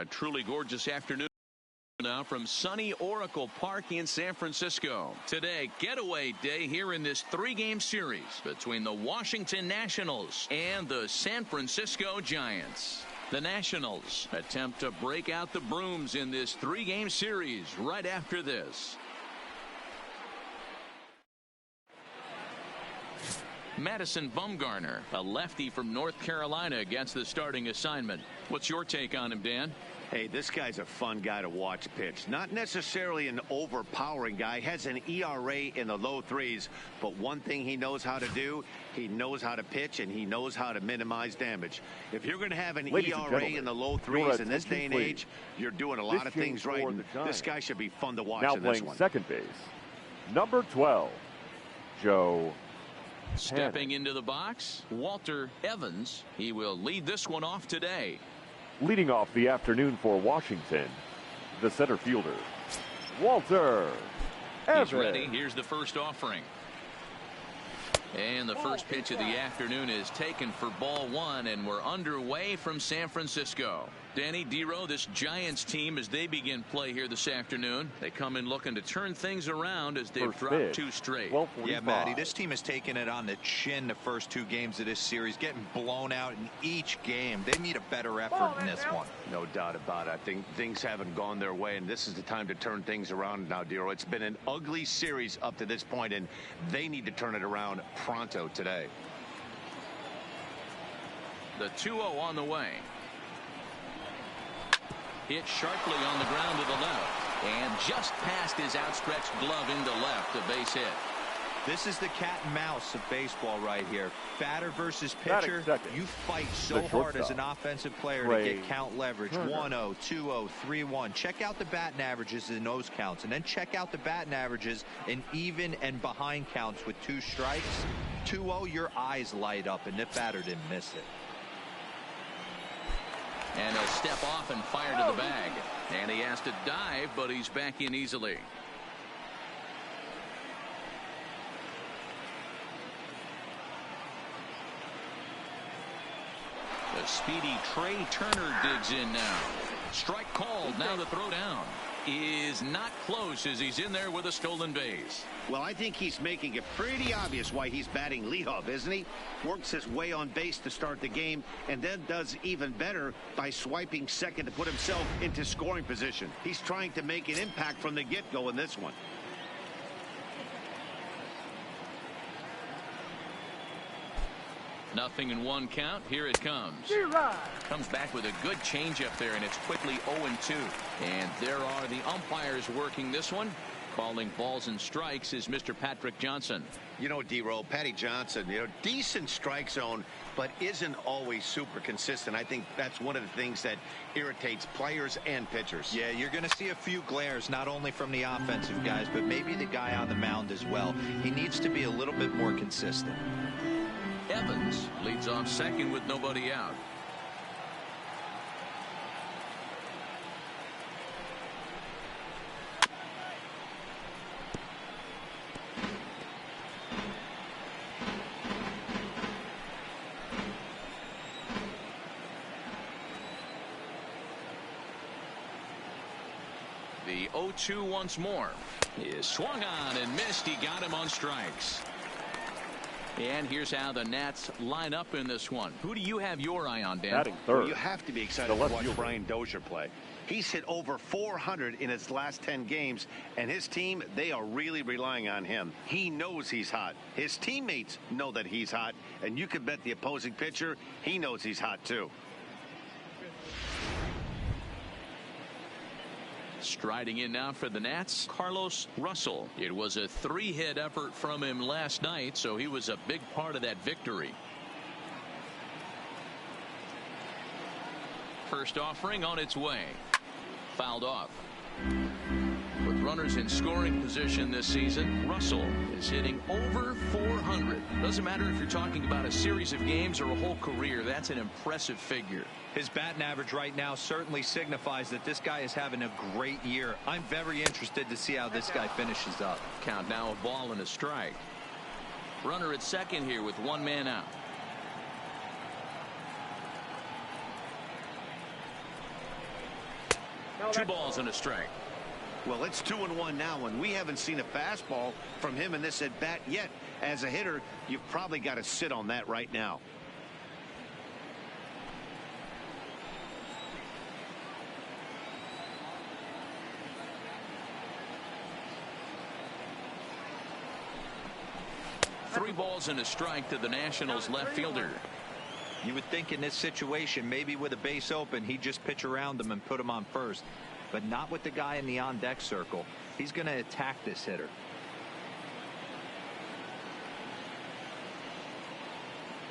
A truly gorgeous afternoon now from sunny Oracle Park in San Francisco. Today, getaway day here in this three-game series between the Washington Nationals and the San Francisco Giants. The Nationals attempt to break out the brooms in this three-game series right after this. Madison Bumgarner, a lefty from North Carolina, gets the starting assignment. What's your take on him, Dan? Hey, this guy's a fun guy to watch pitch. Not necessarily an overpowering guy. Has an ERA in the low threes. But one thing he knows how to do, he knows how to pitch, and he knows how to minimize damage. If you're going to have an ERA in the low threes in this day and age, you're doing a lot of things right. And this guy should be fun to watch in this one. Now playing second base, number 12, Joe. Stepping into the box, Walter Evans. He will lead this one off today. Leading off the afternoon for Washington, the center fielder, Walter Evans. He's ready. Here's the first offering. And the first pitch of the afternoon is taken for ball one, and we're underway from San Francisco. Danny Dero, this Giants team, as they begin play here this afternoon, they come in looking to turn things around as they've dropped two straight. Yeah, Matty, this team has taken it on the chin the first two games of this series, getting blown out in each game. They need a better effort in this one. No doubt about it. I think things haven't gone their way, and this is the time to turn things around now, Dero. It's been an ugly series up to this point, and they need to turn it around pronto today. The 2-0 on the way. Hit sharply on the ground to the left, and just past his outstretched glove into left, a base hit. This is the cat and mouse of baseball right here. Batter versus pitcher. You fight so hard as an offensive player to get count leverage. 1-0, 2-0, 3-1. Check out the batting averages in those counts, and then check out the batting averages in even and behind counts with two strikes. 2-0, your eyes light up, and the batter didn't miss it. And a step off and fire to the bag. And he has to dive, but he's back in easily. The speedy Trey Turner digs in now. Strike called. Now the throw down is not close as he's in there with a stolen base. Well, I think he's making it pretty obvious why he's batting leadoff, isn't he? Works his way on base to start the game, and then does even better by swiping second to put himself into scoring position. He's trying to make an impact from the get-go in this one. Nothing in one count. Here it comes. Comes back with a good changeup there, and it's quickly 0-2. And there are the umpires working this one. Calling balls and strikes is Mr. Patrick Johnson. You know, D-Roll, Patty Johnson, decent strike zone, but isn't always super consistent. I think that's one of the things that irritates players and pitchers. Yeah, you're going to see a few glares, not only from the offensive guys, but maybe the guy on the mound as well. He needs to be a little bit more consistent. Evans leads off second with nobody out. The 0-2 once more is swung on and missed. He got him on strikes. And here's how the Nats line up in this one. Who do you have your eye on, Dan? Well, you have to be excited to watch Brian Dozier play. He's hit over 400 in his last 10 games, and his team, they are really relying on him. He knows he's hot. His teammates know that he's hot, and you can bet the opposing pitcher, he knows he's hot too. Striding in now for the Nats, Carlos Russell. It was a 3-hit effort from him last night, so he was a big part of that victory. First offering on its way. Fouled off. With runners in scoring position this season, Russell is hitting over 400. Doesn't matter if you're talking about a series of games or a whole career. That's an impressive figure. His batting average right now certainly signifies that this guy is having a great year. I'm very interested to see how this guy finishes up. Count now a ball and a strike. Runner at second here with one man out. 2 balls and a strike. Well, it's 2-1 now, and we haven't seen a fastball from him in this at-bat yet. As a hitter, you've probably got to sit on that right now. Three balls and a strike to the Nationals left fielder. You would think in this situation, maybe with a base open, he'd just pitch around him and put him on first. But not with the guy in the on-deck circle. He's going to attack this hitter.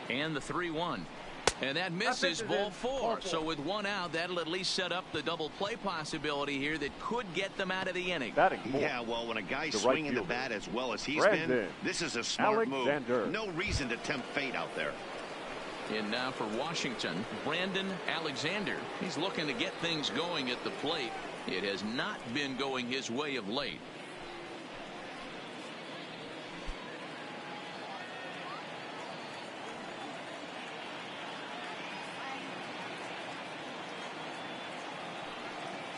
And the 3-1. And that misses, ball 4. So with 1 out, that'll at least set up the double play possibility here that could get them out of the inning. Yeah, well, when a guy's swinging the bat as well as he's been, this is a smart move. No reason to tempt fate out there. And now for Washington, Brandon Alexander. He's looking to get things going at the plate. It has not been going his way of late.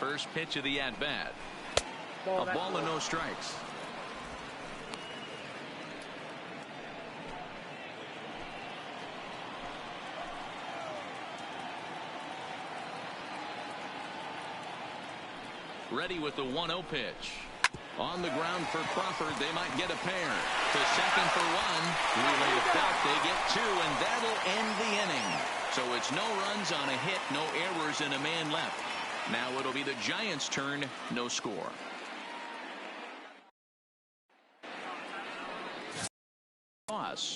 First pitch of the at-bat. A ball and no strikes. Ready with the 1-0 pitch. On the ground for Crawford. They might get a pair. To second for 1. Relay to belt. They get 2, and that'll end the inning. So it's no runs on a hit, no errors, and a man left. Now it'll be the Giants' turn. No score.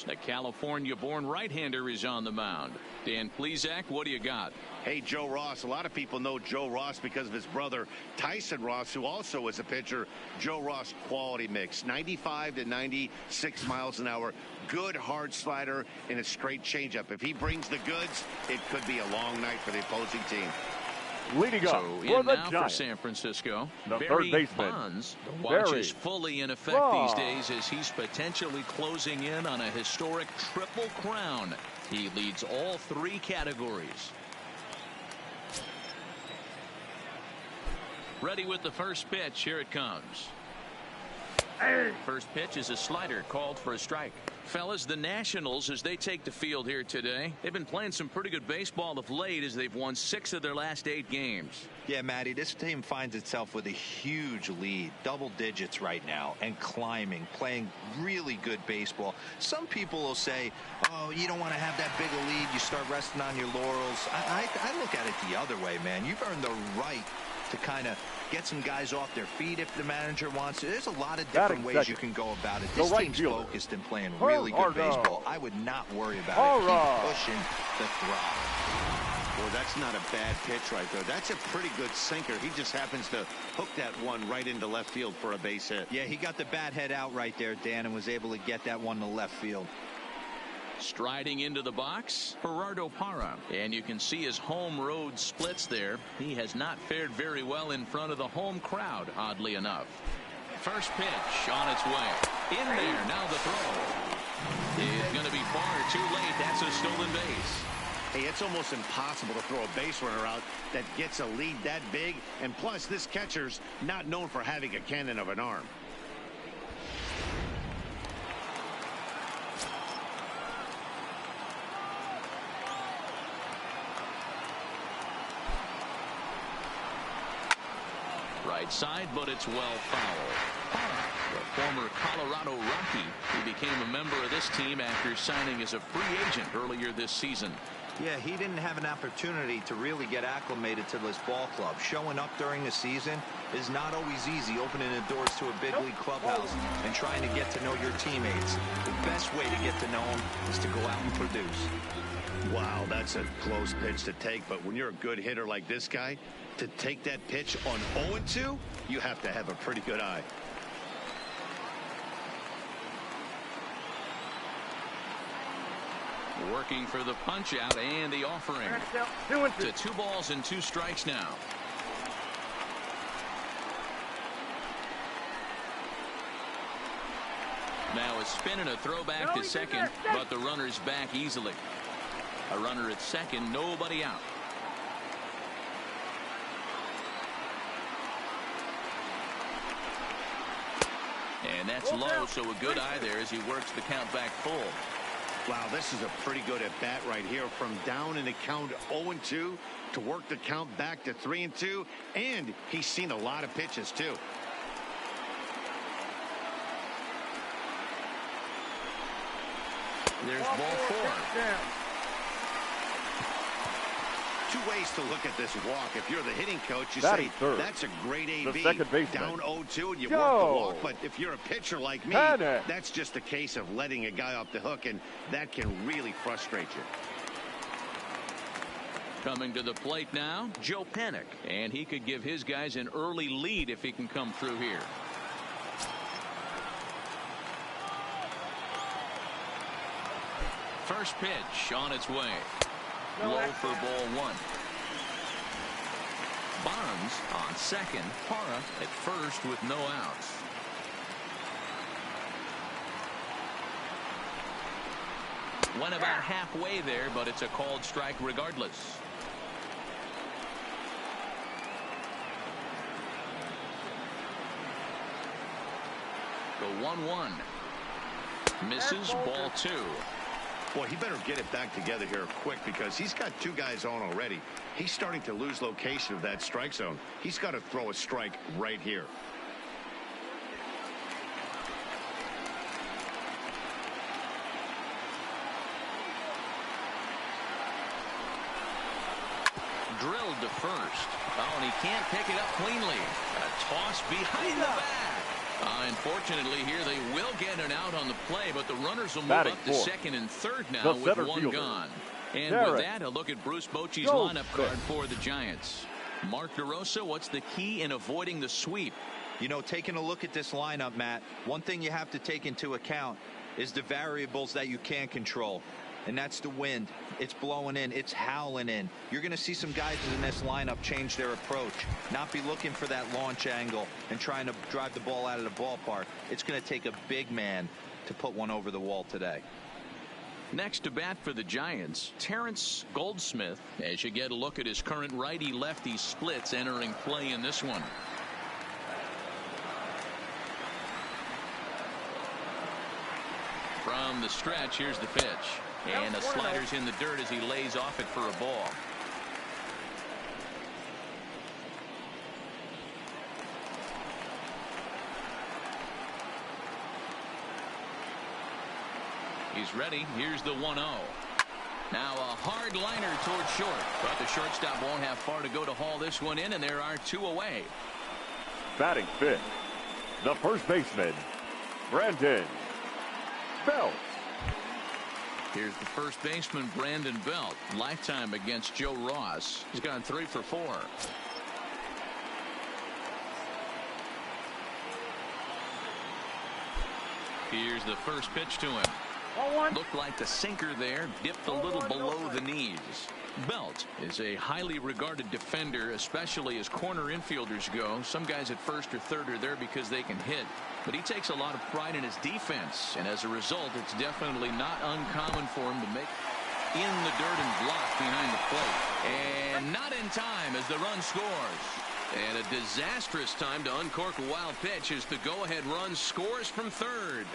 A California-born right-hander is on the mound. Dan Plesac, what do you got? Hey, Joe Ross. A lot of people know Joe Ross because of his brother Tyson Ross, who also is a pitcher. Joe Ross quality mix, 95 to 96 miles an hour. Good hard slider and a straight changeup. If he brings the goods, it could be a long night for the opposing team. Leading up for the Giants. For San Francisco, the Barry third baseman. Bonds. The watch is fully in effect these days as he's potentially closing in on a historic triple crown. He leads all 3 categories. Ready with the first pitch. Here it comes. First pitch is a slider called for a strike. Fellas, the Nationals, as they take the field here today, they've been playing some pretty good baseball of late as they've won 6 of their last 8 games. Yeah, Matty, this team finds itself with a huge lead, double digits right now, and climbing, playing really good baseball. Some people will say, oh, you don't want to have that big a lead, you start resting on your laurels. I look at it the other way, man. You've earned the right to kind of get some guys off their feet if the manager wants to. There's a lot of different ways you can go about it. This team's focused and playing really good baseball. I would not worry about it. Keep pushing the throttle. Well, that's not a bad pitch right there. That's a pretty good sinker. He just happens to hook that one right into left field for a base hit. Yeah, he got the bat head out right there, Dan, and was able to get that one to left field. Striding into the box, Gerardo Parra. And you can see his home road splits there. He has not fared very well in front of the home crowd, oddly enough. First pitch on its way. In there, now the throw. It's going to be far too late. That's a stolen base. Hey, it's almost impossible to throw a base runner out that gets a lead that big. And plus, this catcher's not known for having a cannon of an arm. Right side, but it's well fouled. The former Colorado Rocky, who became a member of this team after signing as a free agent earlier this season. Yeah, he didn't have an opportunity to really get acclimated to this ball club. Showing up during the season is not always easy, opening the doors to a big league clubhouse and trying to get to know your teammates. The best way to get to know them is to go out and produce. Wow, that's a close pitch to take, but when you're a good hitter like this guy, to take that pitch on 0-2, you have to have a pretty good eye. Working for the punch out and the offering. To 2 balls and 2 strikes now. Now a spin and a throw back to second, but the runner's back easily. A runner at second, nobody out. And that's low, so a good eye there as he works the count back full. Wow, this is a pretty good at-bat right here. From down in the count 0-2 to work the count back to 3-2. And he's seen a lot of pitches, too. There's ball 4. Two ways to look at this walk. If you're the hitting coach, you say, that's a great AB. Down 0-2 and you work the walk. But if you're a pitcher like me, that's just a case of letting a guy off the hook, and that can really frustrate you. Coming to the plate now, Joe Panik. And he could give his guys an early lead if he can come through here. First pitch on its way. Low for ball 1. Bonds on second. Parra at first with no outs. Went about halfway there, but it's a called strike regardless. The 1-1. Misses, ball 2. Boy, he better get it back together here quick because he's got two guys on already. He's starting to lose location of that strike zone. He's got to throw a strike right here. Drilled to first. Oh, and he can't pick it up cleanly. A toss behind the back. Unfortunately here they will get an out on the play, but the runners will move up to second and third now with one gone. And with that, a look at Bruce Bochy's lineup card for the Giants. Mark DeRosa, what's the key in avoiding the sweep? You know, taking a look at this lineup, Matt, one thing you have to take into account is the variables that you can't control. And that's the wind. It's blowing in. It's howling in. You're going to see some guys in this lineup change their approach. Not be looking for that launch angle and trying to drive the ball out of the ballpark. It's going to take a big man to put one over the wall today. Next to bat for the Giants, Terence Goldsmith, as you get a look at his current righty-lefty splits entering play in this one. From the stretch, here's the pitch. And a slider's in the dirt as he lays off it for a ball. He's ready. Here's the 1-0. Now a hard liner towards short. But the shortstop won't have far to go to haul this one in, and there are two away. Batting fifth, the first baseman, Rendon. Belt. Here's the first baseman, Brandon Belt. Lifetime against Joe Ross. He's gone 3 for 4. Here's the first pitch to him. Looked like the sinker there, dipped a little below the knees. Belt is a highly regarded defender, especially as corner infielders go. Some guys at first or third are there because they can hit, but he takes a lot of pride in his defense, and as a result, it's definitely not uncommon for him to make in the dirt and block behind the plate. And not in time as the run scores. And a disastrous time to uncork a wild pitch as the go-ahead run scores from third.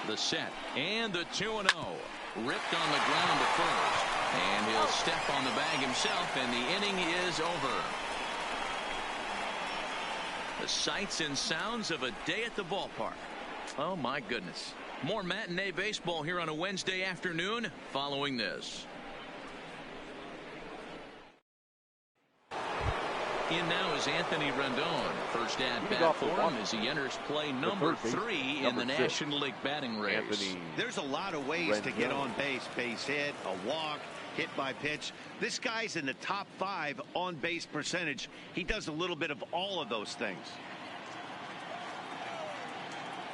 The set and the 2-0. Ripped on the ground to first. And he'll step on the bag himself, and the inning is over. The sights and sounds of a day at the ballpark. Oh, my goodness. More matinee baseball here on a Wednesday afternoon following this. In now is Anthony Rendon. First at bat for him as he enters play number 3 in the National League batting race. There's a lot of ways to get on base. Base hit, a walk, hit by pitch. This guy's in the top 5 on base percentage. He does a little bit of all of those things.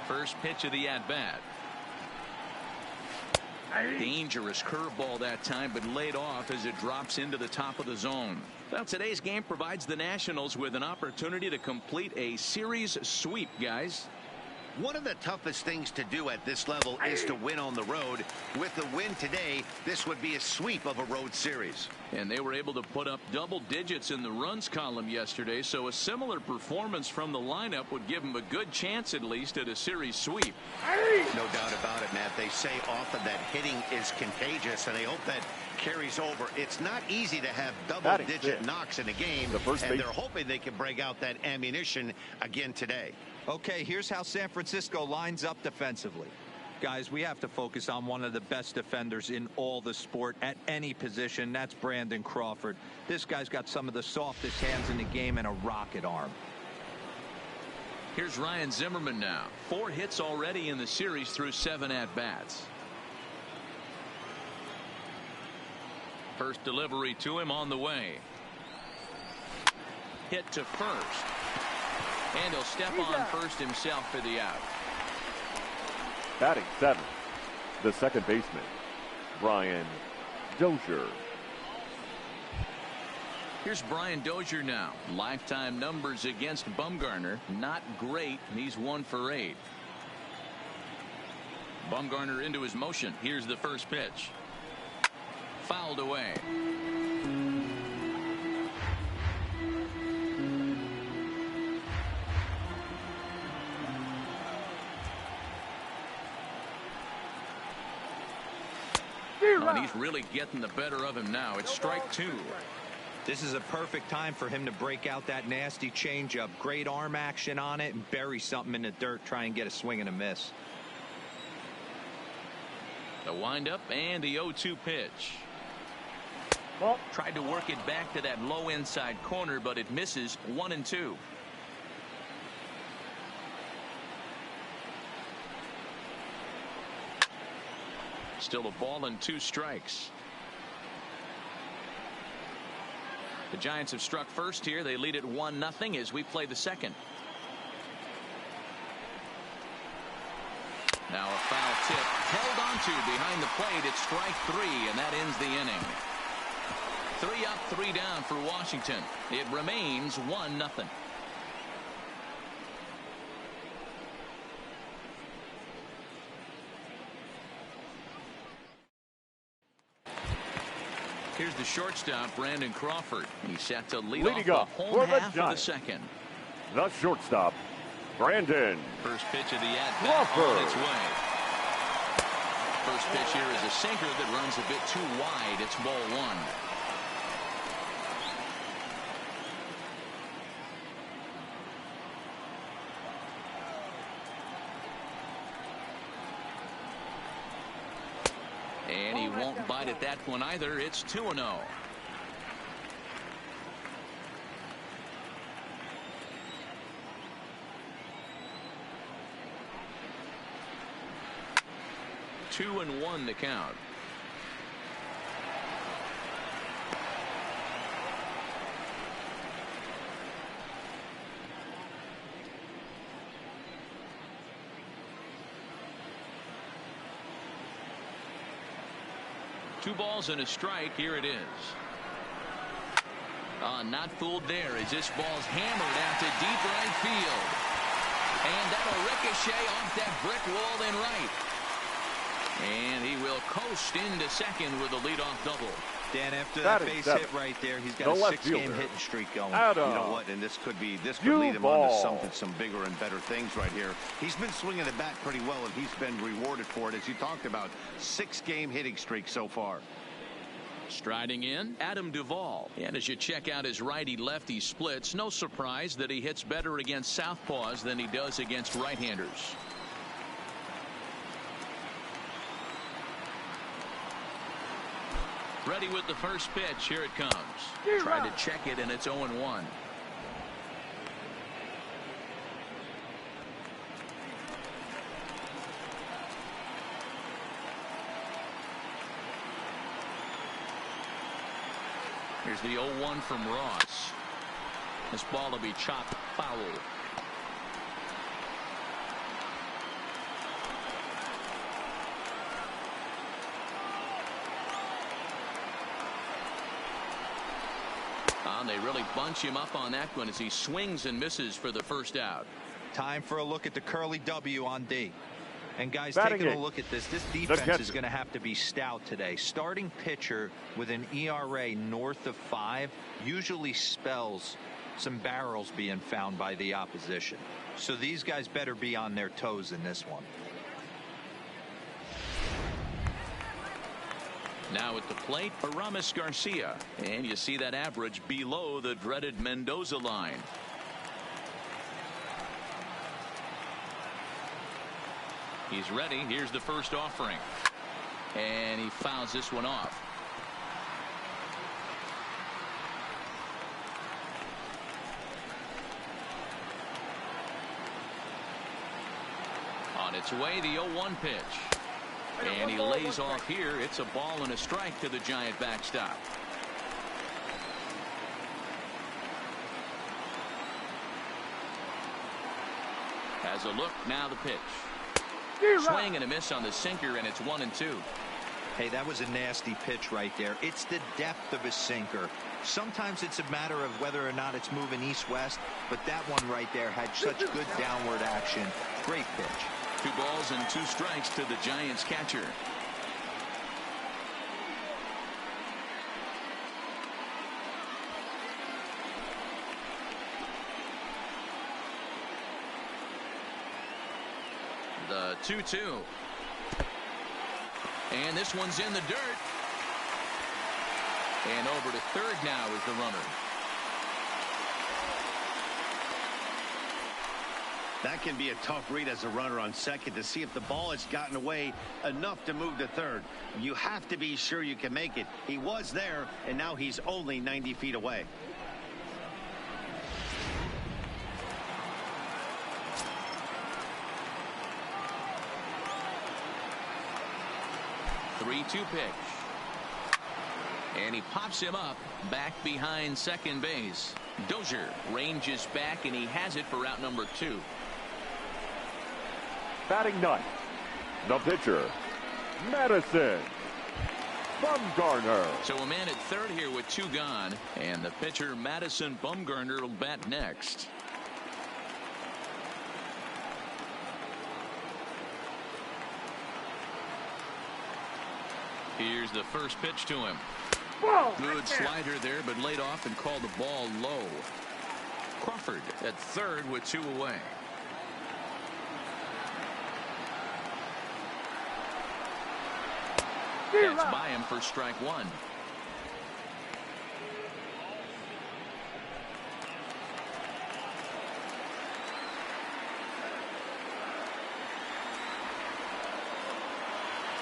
First pitch of the at bat. Dangerous curveball that time, but laid off as it drops into the top of the zone. Well, today's game provides the Nationals with an opportunity to complete a series sweep, guys. One of the toughest things to do at this level is to win on the road. With the win today, this would be a sweep of a road series. And they were able to put up double digits in the runs column yesterday, so a similar performance from the lineup would give them a good chance at least at a series sweep. No doubt about it, Matt. They say often that hitting is contagious, and they hope that carries over. It's not easy to have double-digit knocks in a game, and they're hoping they can break out that ammunition again today. Okay, here's how San Francisco lines up defensively. Guys, we have to focus on one of the best defenders in all the sport at any position. That's Rendon Crawford. This guy's got some of the softest hands in the game and a rocket arm. Here's Ryan Zimmerman now. 4 hits already in the series through 7 at-bats. First delivery to him on the way. Hit to first. And he'll step on first himself for the out. Batting 7th, the second baseman, Brian Dozier. Here's Brian Dozier now. Lifetime numbers against Bumgarner, not great. He's 1 for 8. Bumgarner into his motion. Here's the first pitch. Fouled away. And he's really getting the better of him now. It's strike 2. This is a perfect time for him to break out that nasty changeup. Great arm action on it and bury something in the dirt. Try and get a swing and a miss. The windup and the 0-2 pitch. Tried to work it back to that low inside corner, but it misses. 1-2. Still a ball and 2 strikes. The Giants have struck first here. They lead it 1-0 as we play the second. Now a foul tip held onto behind the plate. It's strike 3, and that ends the inning. 3 up, 3 down for Washington. It remains 1-0. Here's the shortstop, Rendon Crawford. He's set to lead off the home half of the second. The shortstop, Rendon. First pitch of the at-bat on its way. First pitch here is a sinker that runs a bit too wide. It's ball 1. And he won't bite at that one either. It's 2-0. Two and 1 the count. Two balls and a strike. Here it is. Not fooled there as this ball's hammered out to deep right field. And that'll ricochet off that brick wall in right. And he will coast into second with a leadoff double. Dan, after that base hit right there, he's got a 6-game hitting streak going. You know what? And this could lead him on to some bigger and better things right here. He's been swinging the bat pretty well, and he's been rewarded for it, as you talked about. 6-game hitting streak so far. Striding in, Adam Duvall. And as you check out his righty-lefty splits, no surprise that he hits better against southpaws than he does against right-handers. Ready with the first pitch. Here it comes. Tried to check it, and it's 0-1. Here's the 0-1 from Ross. This ball will be chopped foul. They really bunch him up on that one as he swings and misses for the first out. Time for a look at the curly W on D. And guys, Batting taking it. a look at this defense is going to have to be stout today. Starting pitcher with an ERA north of 5 usually spells some barrels being found by the opposition. So these guys better be on their toes in this one. Now at the plate, Aramis Garcia. And you see that average below the dreaded Mendoza line. He's ready. Here's the first offering. And he fouls this one off. On its way, the 0-1 pitch. And he lays off here. It's a ball and a strike to the Giant backstop. Has a look. Now the pitch. Swing and a miss on the sinker, and it's 1-2. Hey, that was a nasty pitch right there. It's the depth of a sinker. Sometimes it's a matter of whether or not it's moving east-west, but that one right there had such good downward action. Great pitch. 2 balls and 2 strikes to the Giants catcher. The 2-2. And this one's in the dirt. And over to third now is the runner. That can be a tough read as a runner on second to see if the ball has gotten away enough to move to third. You have to be sure you can make it. He was there, and now he's only 90 feet away. Three-two pitch. And he pops him up back behind second base. Dozier ranges back, and he has it for out number 2. Batting ninth, the pitcher, Madison Bumgarner. So a man at third here with 2 gone, and the pitcher Madison Bumgarner will bat next. Here's the first pitch to him. Good slider there, but laid off and called the ball low. Crawford at third with 2 away. That's by him for strike 1.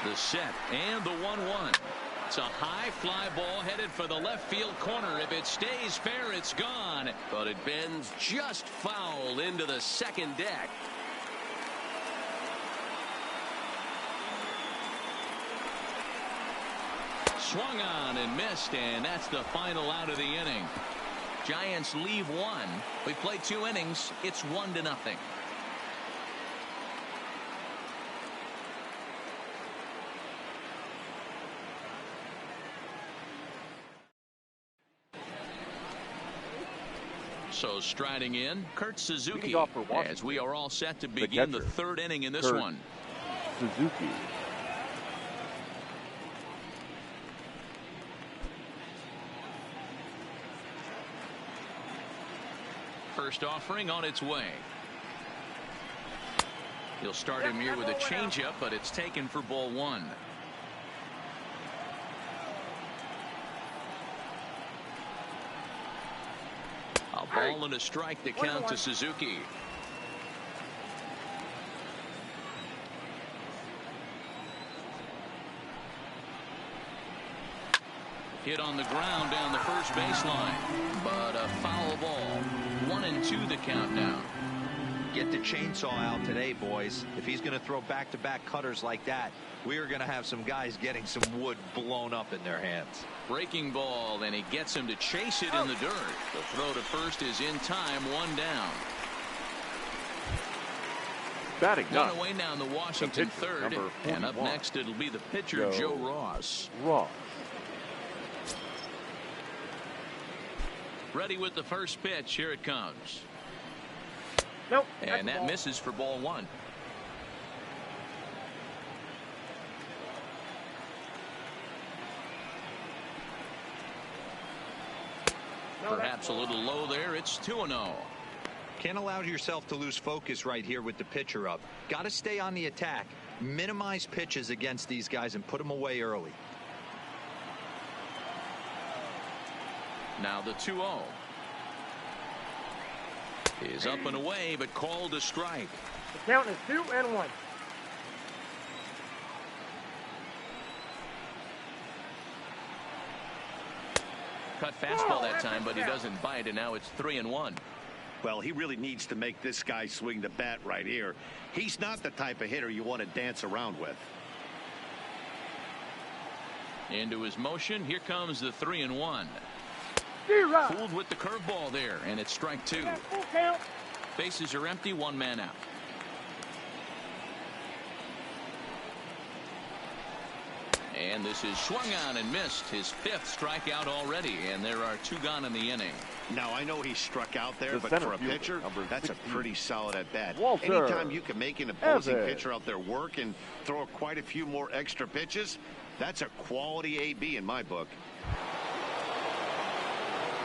The set and the 1-1. It's a high fly ball headed for the left field corner. If it stays fair, it's gone. But it bends just foul into the second deck. Swung on and missed, and that's the final out of the inning. Giants leave 1. We play 2 innings. It's 1-0. So striding in, Kurt Suzuki, as we are all set to begin the 3rd inning in this one. Suzuki. First offering on its way. He'll start him here with a changeup, but it's taken for ball 1. A ball and a strike to count to Suzuki. Hit on the ground down the first baseline, but a foul ball. 1-2 the count now. Get the chainsaw out today, boys. If he's going to throw back-to-back cutters like that, we are going to have some guys getting some wood blown up in their hands. Breaking ball, and he gets him to chase it in the dirt. The throw to first is in time, 1 down. Batting one away now in the Washington third, and up next it'll be the pitcher Joe Ross. Ready with the first pitch. Here it comes. Nope. And that misses for ball one. Perhaps a little low there. It's 2-0. Can't allow yourself to lose focus right here with the pitcher up. Got to stay on the attack. Minimize pitches against these guys and put them away early. Now the 2-0. Is up and away, but called a strike. The count is 2-1. Cut fastball that time, but he doesn't bite, and now it's 3-1. Well, he really needs to make this guy swing the bat right here. He's not the type of hitter you want to dance around with. Into his motion. Here comes the 3-1. Fooled with the curveball there, and it's strike two. Bases are empty, one man out. And this is swung on and missed. His fifth strikeout already, and there are two gone in the inning. Now, I know he struck out there, but for a pitcher, that's a pretty solid at bat. Walter. Anytime you can make an opposing pitcher out there work and throw quite a few more extra pitches, that's a quality AB in my book.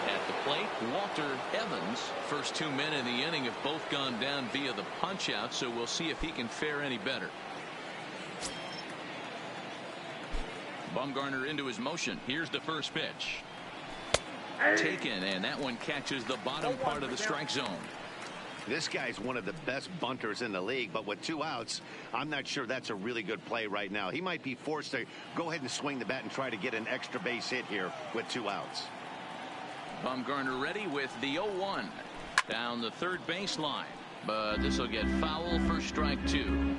At the plate, Walter Evans. First 2 men in the inning have both gone down via the punch out, so we'll see if he can fare any better. Bumgarner into his motion. Here's the first pitch. Taken, and that one catches the bottom part of the strike zone. This guy's one of the best bunters in the league, but with 2 outs, I'm not sure that's a really good play right now. He might be forced to go ahead and swing the bat and try to get an extra base hit here with 2 outs. Bumgarner ready with the 0-1. Down the third baseline, but this will get foul for strike two.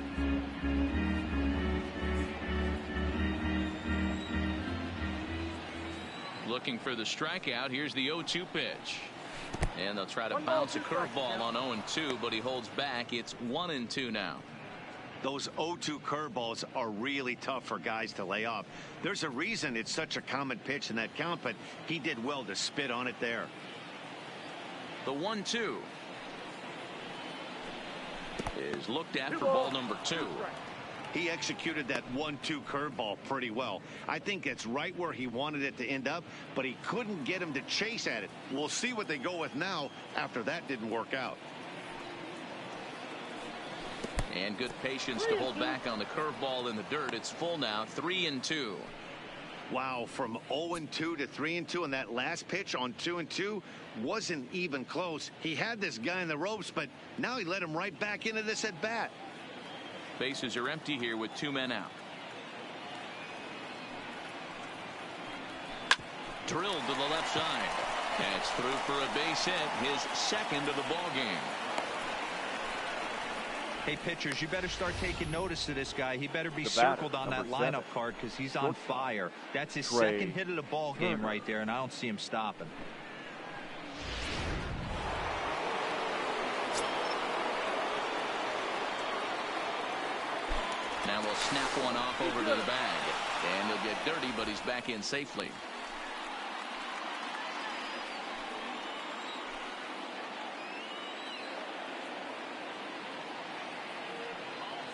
Looking for the strikeout. Here's the 0-2 pitch. And they'll try to bounce a curveball on 0-2, but he holds back. It's 1-2 now. Those 0-2 curveballs are really tough for guys to lay off. There's a reason it's such a common pitch in that count, but he did well to spit on it there. The 1-2 is looked at for ball number 2. He executed that 1-2 curveball pretty well. I think it's right where he wanted it to end up, but he couldn't get him to chase at it. We'll see what they go with now after that didn't work out. And good patience to hold back on the curveball in the dirt. It's full now, 3-2. Wow, from 0-2 to 3-2, and that last pitch on 2-2 wasn't even close. He had this guy in the ropes, but now he let him right back into this at bat. Bases are empty here with 2 men out. Drilled to the left side. That's through for a base hit, his second of the ball game. Hey, pitchers, you better start taking notice of this guy. He better be circled on that lineup card because he's on fire. That's his second hit of the ball game right there, and I don't see him stopping. Now we'll snap one off over to the bag. And he'll get dirty, but he's back in safely.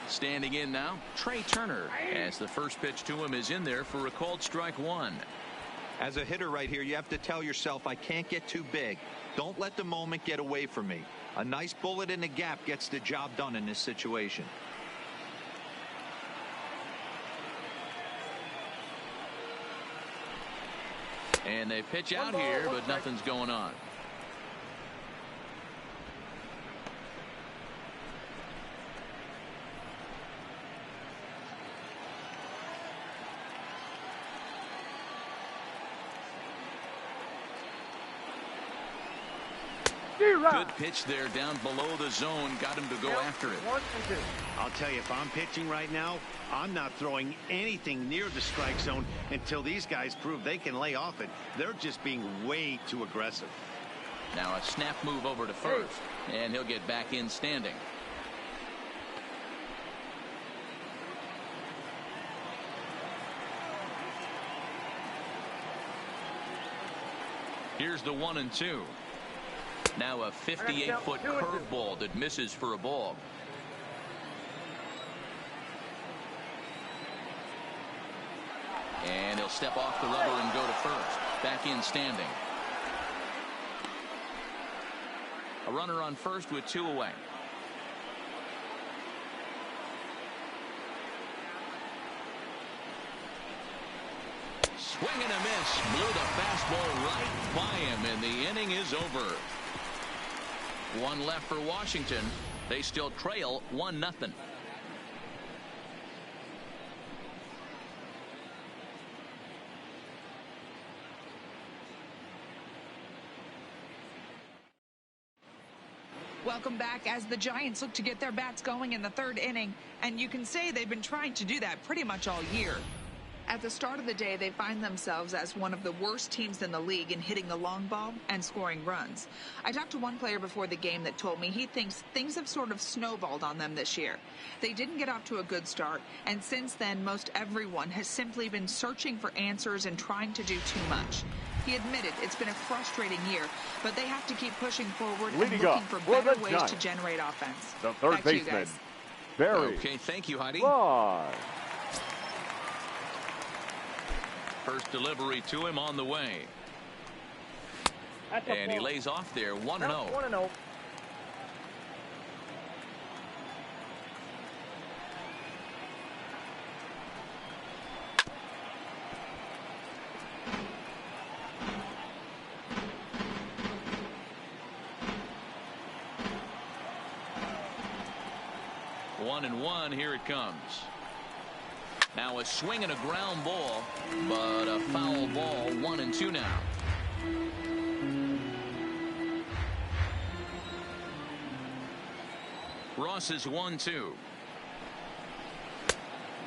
Standing in now, Trey Turner, as the first pitch to him is in there for a called strike one. As a hitter right here, you have to tell yourself, I can't get too big. Don't let the moment get away from me. A nice bullet in the gap gets the job done in this situation. And they pitch out here, but nothing's going on. Good pitch there down below the zone. Got him to go after it. I'll tell you, if I'm pitching right now, I'm not throwing anything near the strike zone until these guys prove they can lay off it. They're just being way too aggressive. Now a snap move over to first, and he'll get back in standing. Here's the 1-2. Now a 58-foot curveball that misses for a ball. And he'll step off the rubber and go to first. Back in standing. A runner on first with 2 away. Swing and a miss. Blew the fastball right by him, and the inning is over. 1 left for Washington. They still trail 1-0. Welcome back as the Giants look to get their bats going in the 3rd inning, and you can say they've been trying to do that pretty much all year. At the start of the day, they find themselves as one of the worst teams in the league in hitting the long ball and scoring runs. I talked to one player before the game that told me he thinks things have sort of snowballed on them this year. They didn't get off to a good start, and since then, most everyone has simply been searching for answers and trying to do too much. He admitted it's been a frustrating year, but they have to keep pushing forward and looking for better ways to generate offense. The third baseman, Barry. Okay, thank you, Heidi. Live. First delivery to him on the way. And he lays off there, 1-0. 1-0. One and one, here it comes. Now a swing and a ground ball, but a foul ball, 1-2 now. Ross is 1-2.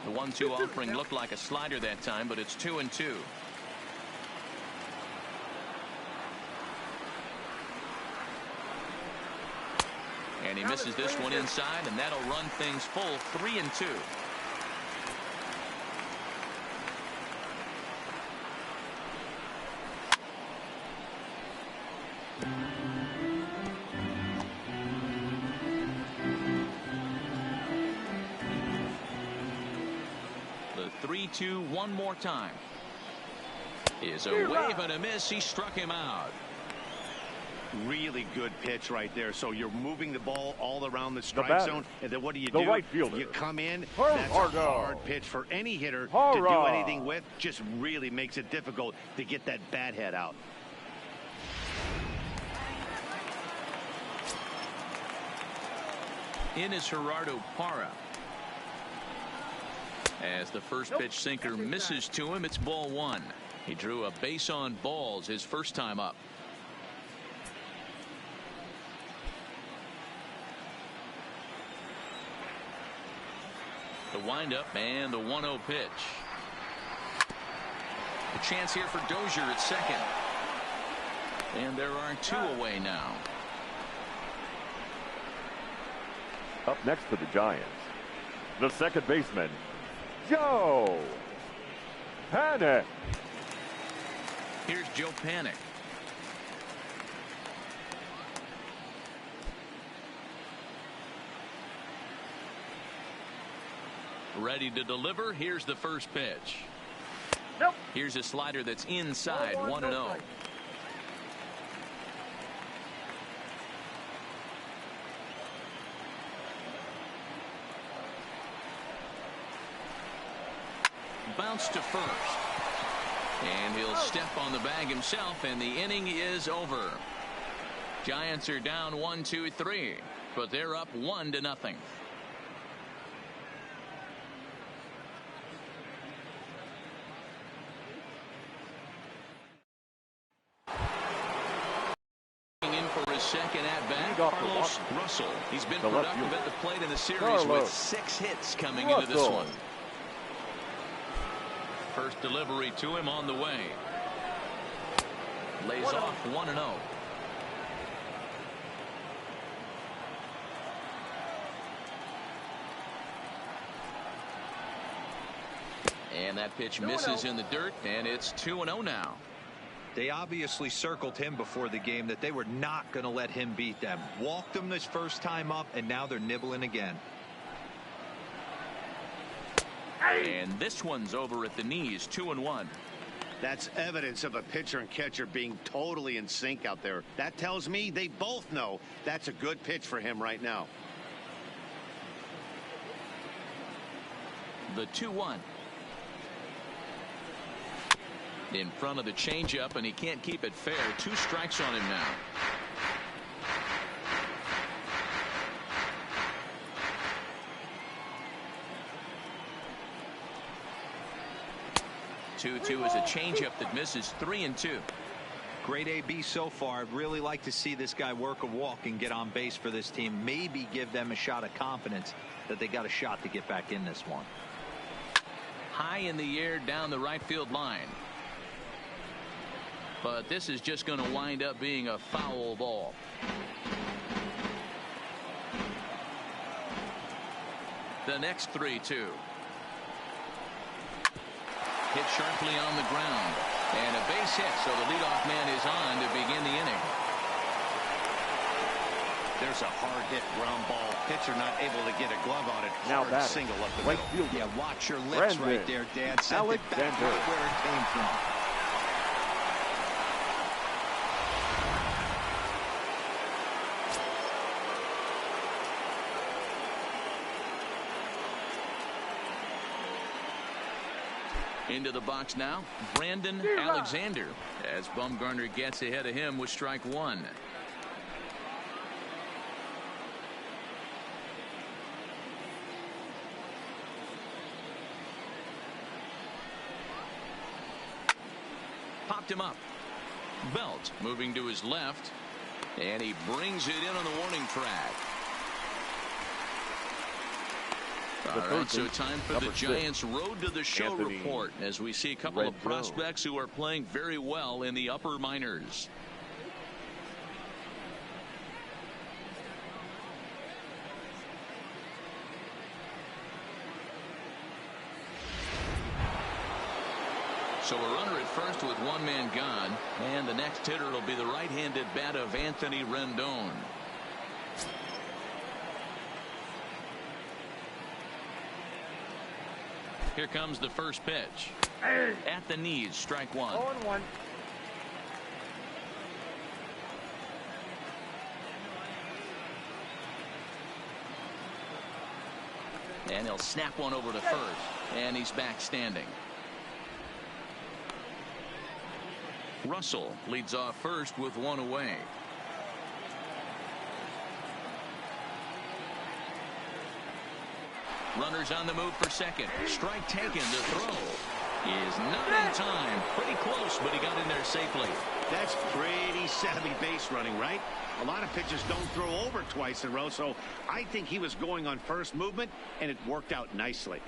The 1-2 offering looked like a slider that time, but it's 2-2. And he misses this one inside, and that'll run things full, 3-2. The 3-2 one more time. Is a wave and a miss. He struck him out. Really good pitch right there. So you're moving the ball all around the strike zone, and then what do? The right fielder. You come in. That's a hard pitch for any hitter to do anything with. Just really makes it difficult to get that bat head out. In is Gerardo Parra. As the first pitch sinker misses to him, it's ball 1. He drew a base on balls his first time up. The windup and the 1-0 pitch. A chance here for Dozier at second. And there are 2 away now. Up next for the Giants, the second baseman, Joe Panik. Here's Joe Panik. Ready to deliver. Here's the first pitch. Nope. Here's a slider that's inside, 1-0. Bounce to first. And he'll step on the bag himself, and the inning is over. Giants are down 1-2-3, but they're up 1-0. In for his second at bat, Carlos Russell. He's been productive at the plate in the series with 6 hits coming into this one. First delivery to him on the way. Lays off 1-0. And that pitch misses in the dirt, and it's 2-0 now. They obviously circled him before the game that they were not going to let him beat them. Walked him this first time up, and now they're nibbling again. And this one's over at the knees, 2-1. That's evidence of a pitcher and catcher being totally in sync out there. That tells me they both know that's a good pitch for him right now. The 2-1. In front of the changeup, and he can't keep it fair. 2 strikes on him now. Two is a changeup that misses. 3-2. Great AB so far. I'd really like to see this guy work a walk and get on base for this team. Maybe give them a shot of confidence that they got a shot to get back in this one. High in the air down the right field line. But this is just going to wind up being a foul ball. The next 3-2. Hit sharply on the ground. And a base hit, so the leadoff man is on to begin the inning. There's a hard hit ground ball. Pitcher not able to get a glove on it. Now hard that single up the right middle. fielder. Yeah, watch your lips Rendon. right there, Dad. Sent it back right where it came from. Into the box now, Brandon Alexander, as Bumgarner gets ahead of him with strike 1. Popped him up. Belt moving to his left, and he brings it in on the warning track. All right, so time for the Giants' Road to the Show report as we see a couple of prospects who are playing very well in the upper minors. So a runner at first with 1 man gone, and the next hitter will be the right-handed bat of Anthony Rendon. Here comes the first pitch. At the knees, strike 1. 0-1. And he'll snap one over to first. And he's back standing. Russell leads off first with 1 away. Runners on the move for second. Strike taken. The throw is not in time. Pretty close, but he got in there safely. That's pretty savvy base running, right? A lot of pitchers don't throw over twice in a row, so I think he was going on first movement, and it worked out nicely.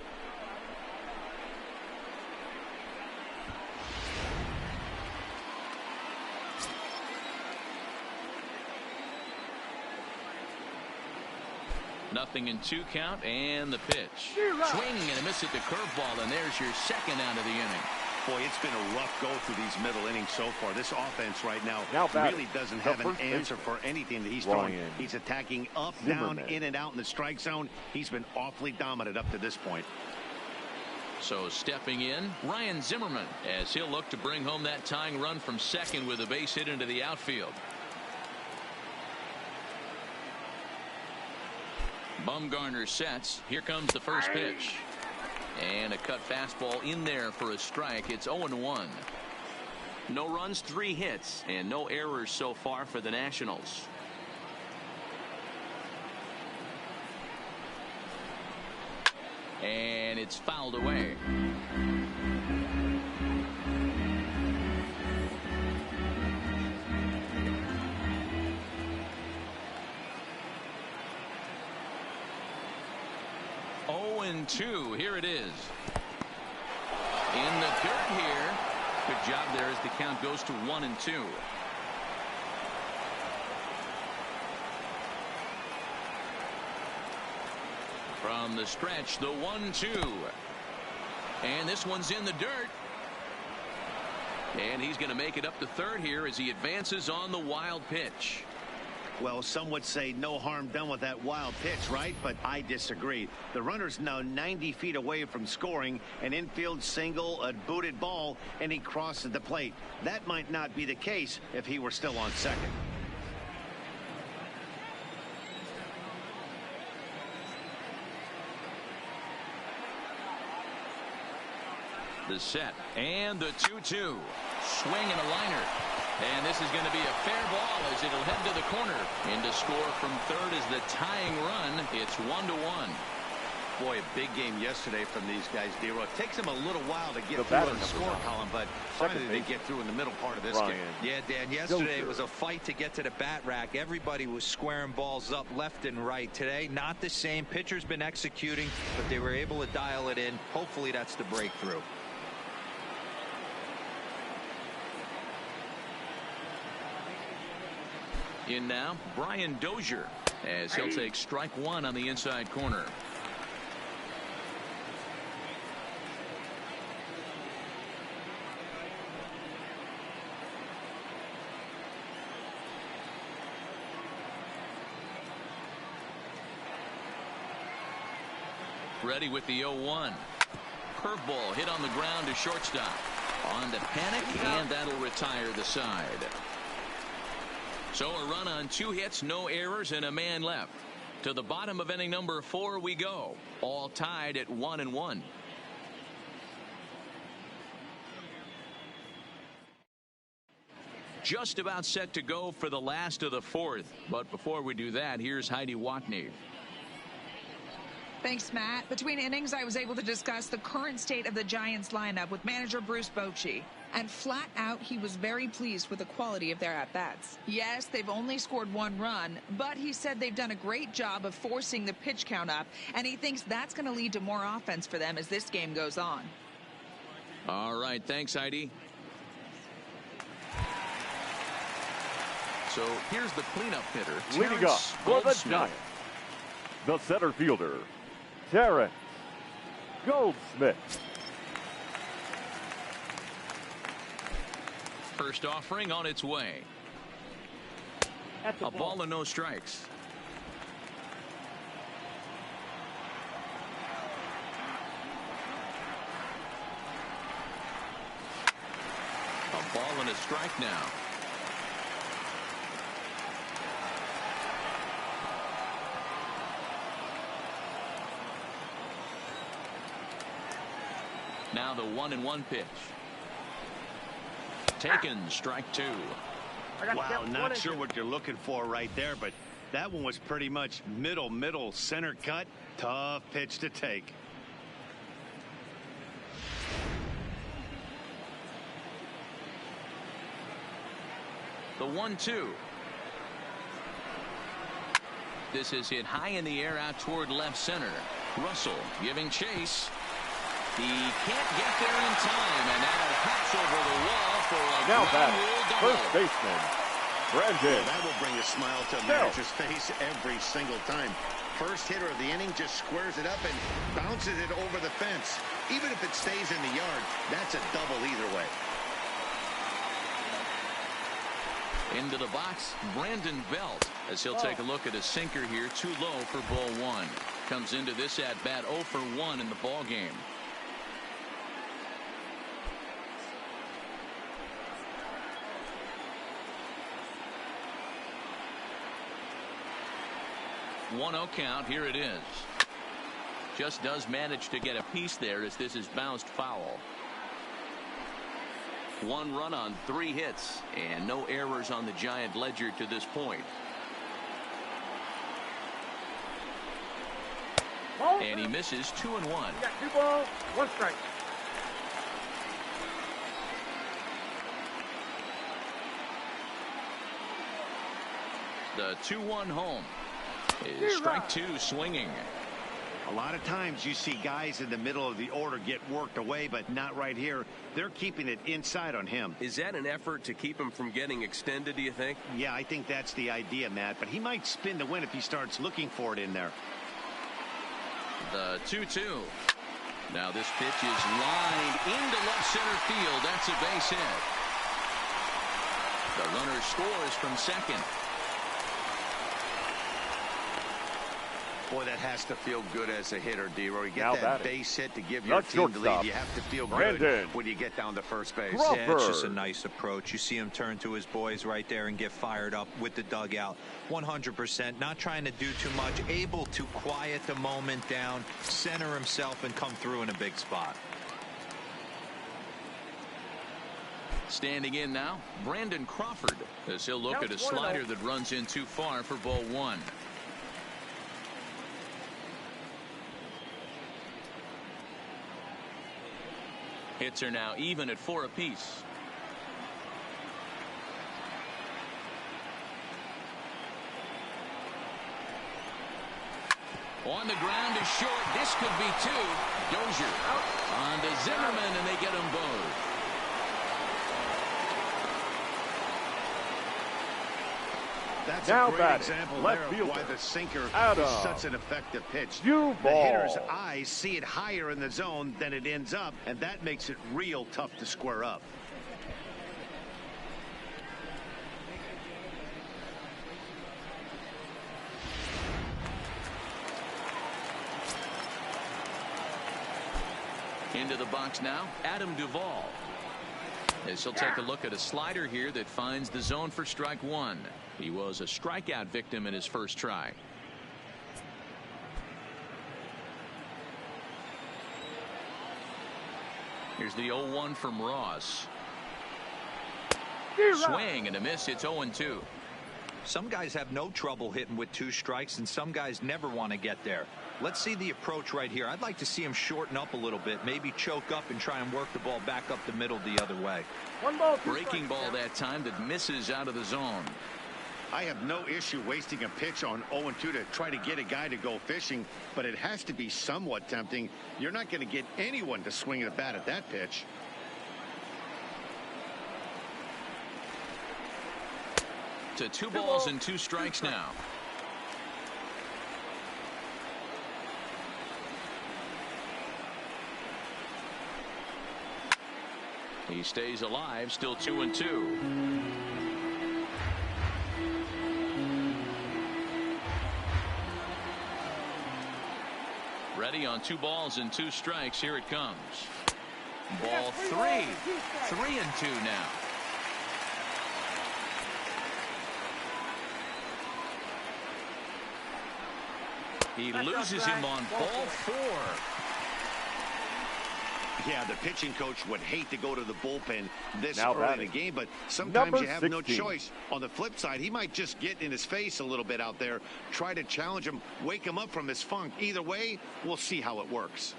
Nothing in 2 count, and the pitch. Swing and a miss at the curveball, and there's your second out of the inning. Boy, it's been a rough go through these middle innings so far. This offense right now really doesn't have an answer for anything that he's throwing. He's attacking up, down, in and out in the strike zone. He's been awfully dominant up to this point. So stepping in, Ryan Zimmerman, as he'll look to bring home that tying run from second with a base hit into the outfield. Bumgarner sets. Here comes the first pitch. And a cut fastball in there for a strike. It's 0-1. No runs, 3 hits, and no errors so far for the Nationals. And it's fouled away. And 2. Here it is. In the dirt here. Good job there as the count goes to 1-2. From the stretch, the 1-2. And this one's in the dirt. And he's going to make it up to third here as he advances on the wild pitch. Well, some would say no harm done with that wild pitch, right? But I disagree. The runner's now 90 feet away from scoring, an infield single, a booted ball, and he crosses the plate. That might not be the case if he were still on second. The set and the 2-2. Swing and a liner. And this is going to be a fair ball as it'll head to the corner. And to score from third is the tying run. It's 1-1. Boy, a big game yesterday from these guys, D-Roy. It takes them a little while to get through in the score column, but finally they get through in the middle part of this game. Yeah, Dan, yesterday it was a fight to get to the bat rack. Everybody was squaring balls up left and right. Today, not the same. Pitcher's been executing, but they were able to dial it in. Hopefully that's the breakthrough. In now, Brian Dozier, as he'll take strike one on the inside corner. Ready with the 0-1. Curveball hit on the ground to shortstop. On to Panic, and that'll retire the side. So a run on 2 hits, no errors, and a man left. To the bottom of inning number 4 we go. All tied at 1-1. Just about set to go for the last of the 4th. But before we do that, here's Heidi Watney. Thanks, Matt. Between innings, I was able to discuss the current state of the Giants lineup with manager Bruce Bochy. And flat out, he was very pleased with the quality of their at-bats. Yes, they've only scored 1 run, but he said they've done a great job of forcing the pitch count up, and he thinks that's going to lead to more offense for them as this game goes on. All right, thanks, Heidi. So here's the cleanup hitter, Leading up for the Giants, the center fielder, Terence Goldsmith. First offering on its way. A ball and no strikes. A ball and a strike now. Now the 1-1 pitch. Taken, strike 2. Wow, not sure what you're looking for right there, but that one was pretty much middle center cut. Tough pitch to take. The 1-2. This is hit high in the air out toward left center. Russell giving chase. He can't get there in time, and now hops over the wall for a ground rule double. First baseman, Rendon. That will bring a smile to a manager's face every single time. First hitter of the inning just squares it up and bounces it over the fence. Even if it stays in the yard, that's a double either way. Into the box, Brandon Belt, as he'll take a look at a sinker here, too low for ball 1. Comes into this at-bat 0 for 1 in the ball game. One-0 count. Here it is. Just does manage to get a piece there as this is bounced foul. 1 run on 3 hits and no errors on the Giant ledger to this point. And he misses 2-1. Got 2 balls, 1 strike. The 2-1 home is strike 2 swinging. A lot of times you see guys in the middle of the order get worked away, but not right here. They're keeping it inside on him. Is that an effort to keep him from getting extended, do you think? Yeah, I think that's the idea, Matt, but he might spin to win if he starts looking for it in there. The 2-2. Now this pitch is lined into left center field. That's a base hit. The runner scores from second. Boy, that has to feel good as a hitter, D-Roy. You get Now that base hit to give your team the lead. You have to feel good when you get down to first base. Crawford. Yeah, it's just a nice approach. You see him turn to his boys right there and get fired up with the dugout. 100%, not trying to do too much, able to quiet the moment down, center himself, and come through in a big spot. Standing in now, Brandon Crawford, as he'll look at a slider that runs in too far for ball one. Hits are now even at 4 apiece. On the ground is short. This could be 2. Dozier on to Zimmerman, and they get them both. That's now a great example there of why the sinker is such an effective pitch. The hitter's eyes see it higher in the zone than it ends up, and that makes it real tough to square up. Into the box now, Adam Duvall. As he'll take a look at a slider here that finds the zone for strike 1. He was a strikeout victim in his first try. Here's the 0-1 from Ross. Swing and a miss. It's 0-2. Some guys have no trouble hitting with 2 strikes, and some guys never want to get there. Let's see the approach right here. I'd like to see him shorten up a little bit, maybe choke up and try and work the ball back up the middle the other way. 1 ball, 2 breaking ball that time that misses out of the zone. I have no issue wasting a pitch on 0-2 to try to get a guy to go fishing, but it has to be somewhat tempting. You're not going to get anyone to swing the bat at that pitch. To 2 balls and 2 strikes now. He stays alive, still 2-2. Ready on 2 balls and 2 strikes. Here it comes. Ball 3. 3-2 now. He loses him on ball 4. Yeah, the pitching coach would hate to go to the bullpen this early in the game, but sometimes you have no choice. On the flip side, he might just get in his face a little bit out there, try to challenge him, wake him up from his funk. Either way, we'll see how it works.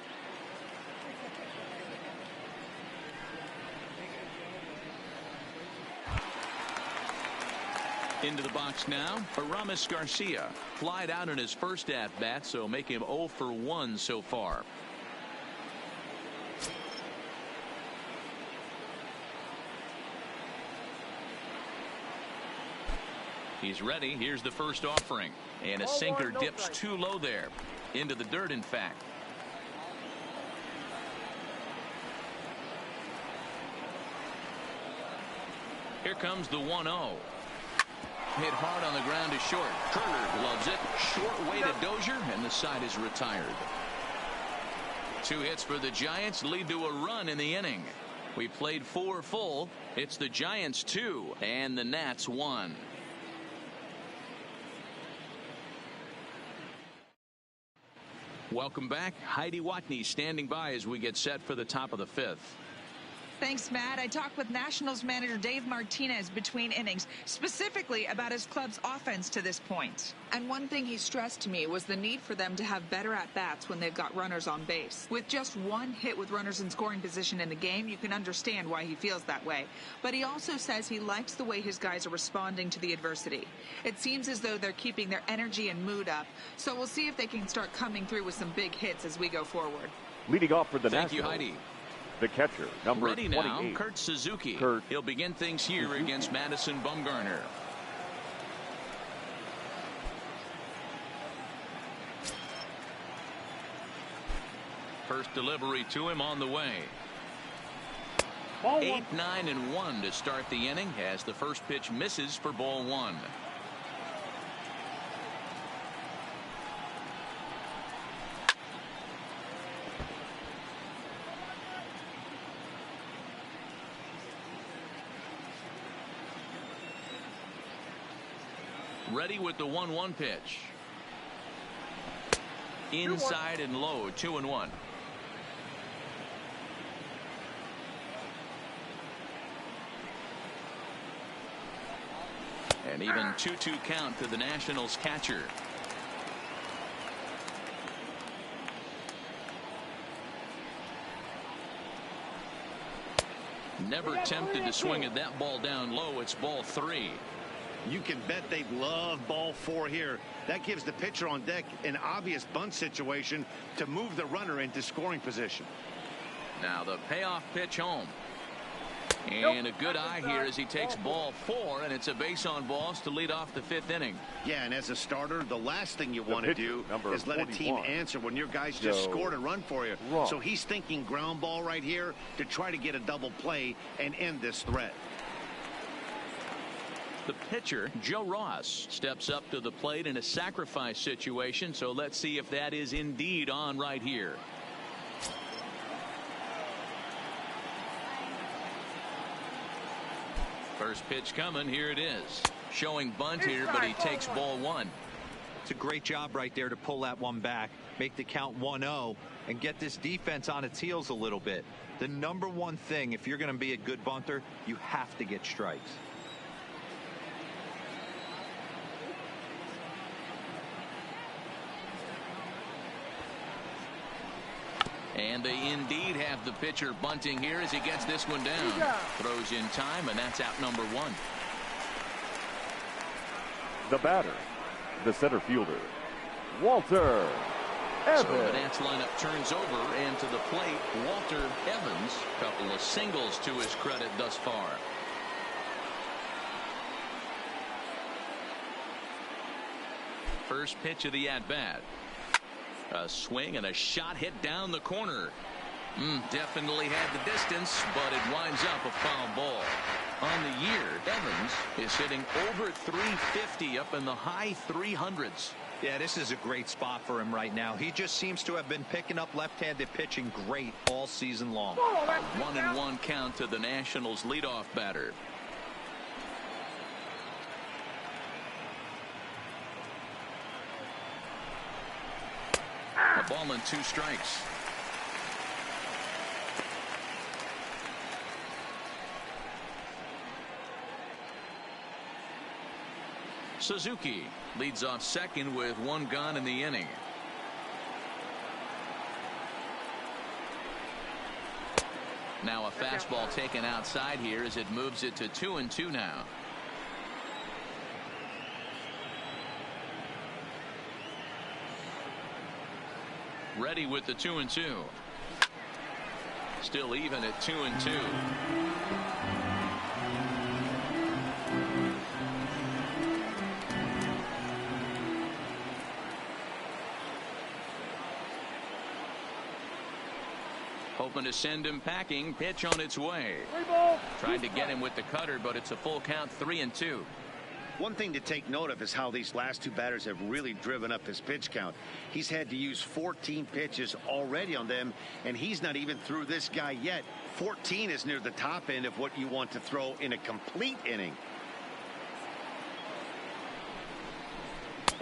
Into the box now, Aramis Garcia. Flied out in his first at-bat, so make him 0 for 1 so far. He's ready. Here's the first offering. And a sinker dips too low there. Into the dirt, in fact. Here comes the 1-0. Hit hard on the ground is short. Turner loves it. Short way to Dozier, and the side is retired. 2 hits for the Giants lead to a run in the inning. We played 4 full. It's the Giants 2 and the Nats 1. Welcome back. Heidi Watney standing by as we get set for the top of the 5th. Thanks, Matt. I talked with Nationals manager Dave Martinez between innings, specifically about his club's offense to this point. And one thing he stressed to me was the need for them to have better at-bats when they've got runners on base. With just 1 hit with runners in scoring position in the game, you can understand why he feels that way. But he also says he likes the way his guys are responding to the adversity. It seems as though they're keeping their energy and mood up, so we'll see if they can start coming through with some big hits as we go forward. Leading off for the Nationals. Nationals. Thank you, Heidi. The catcher, number Ready 28. now, Kurt Suzuki. He'll begin things here Suzuki. against Madison Bumgarner. First delivery to him on the way. 8, 9, and 1 to start the inning as the first pitch misses for ball 1. Ready with the 1-1 pitch. Inside and low, 2-1. And even 2-2 count to the Nationals catcher. Never tempted to swing at that ball down low. It's ball 3. You can bet they love ball 4 here. That gives the pitcher on deck an obvious bunt situation to move the runner into scoring position. Now the payoff pitch home. And a good eye here as he takes ball 4, and it's a base on balls to lead off the 5th inning. Yeah, and as a starter, the last thing you want to do is let a team answer when your guys just scored a run for you. So he's thinking ground ball right here to try to get a double play and end this threat. The pitcher, Joe Ross, steps up to the plate in a sacrifice situation, so let's see if that is indeed on right here. First pitch coming. Here it is. Showing bunt here, but he takes ball 1. It's a great job right there to pull that one back, make the count 1-0, and get this defense on its heels a little bit. The number one thing, if you're going to be a good bunter, you have to get strikes. And they indeed have the pitcher bunting here as he gets this one down. Throws in time, and that's out number 1. The batter, the center fielder, Walter Evans. So the Nats lineup turns over, and to the plate, Walter Evans. Couple of singles to his credit thus far. First pitch of the at-bat. A swing and a shot hit down the corner. Definitely had the distance, but it winds up a foul ball. On the year, Evans is hitting over 350, up in the high 300s. Yeah, this is a great spot for him right now. He just seems to have been picking up left-handed pitching great all season long. 1-1 count to the Nationals leadoff batter. A ball and 2 strikes. Suzuki leads off second with 1 gone in the inning. Now a fastball taken outside here as it moves it to 2-2 now. Ready with the 2-2. Still even at 2-2. Hoping to send him packing. Pitch on its way. Tried to get him with the cutter, but it's a full count, 3-2. One thing to take note of is how these last 2 batters have really driven up his pitch count. He's had to use 14 pitches already on them, and he's not even through this guy yet. 14 is near the top end of what you want to throw in a complete inning.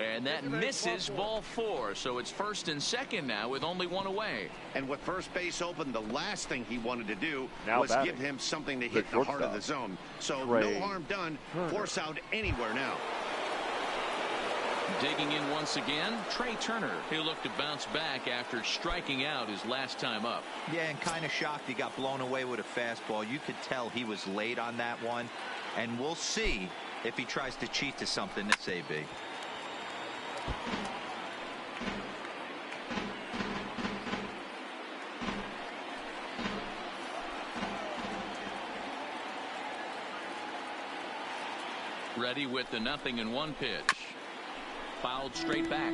And that misses ball 4, so it's first and second now with only 1 away. And with first base open, the last thing he wanted to do now was batting, give him something to hit the heart of the zone. So Trey no harm done. Turner. Force out anywhere now. Digging in once again, Trey Turner. He'll look to bounce back after striking out his last time up. Yeah, and kind of shocked he got blown away with a fastball. You could tell he was late on that one. And we'll see if he tries to cheat to something this AB. Ready with the 0-1 pitch. Fouled straight back.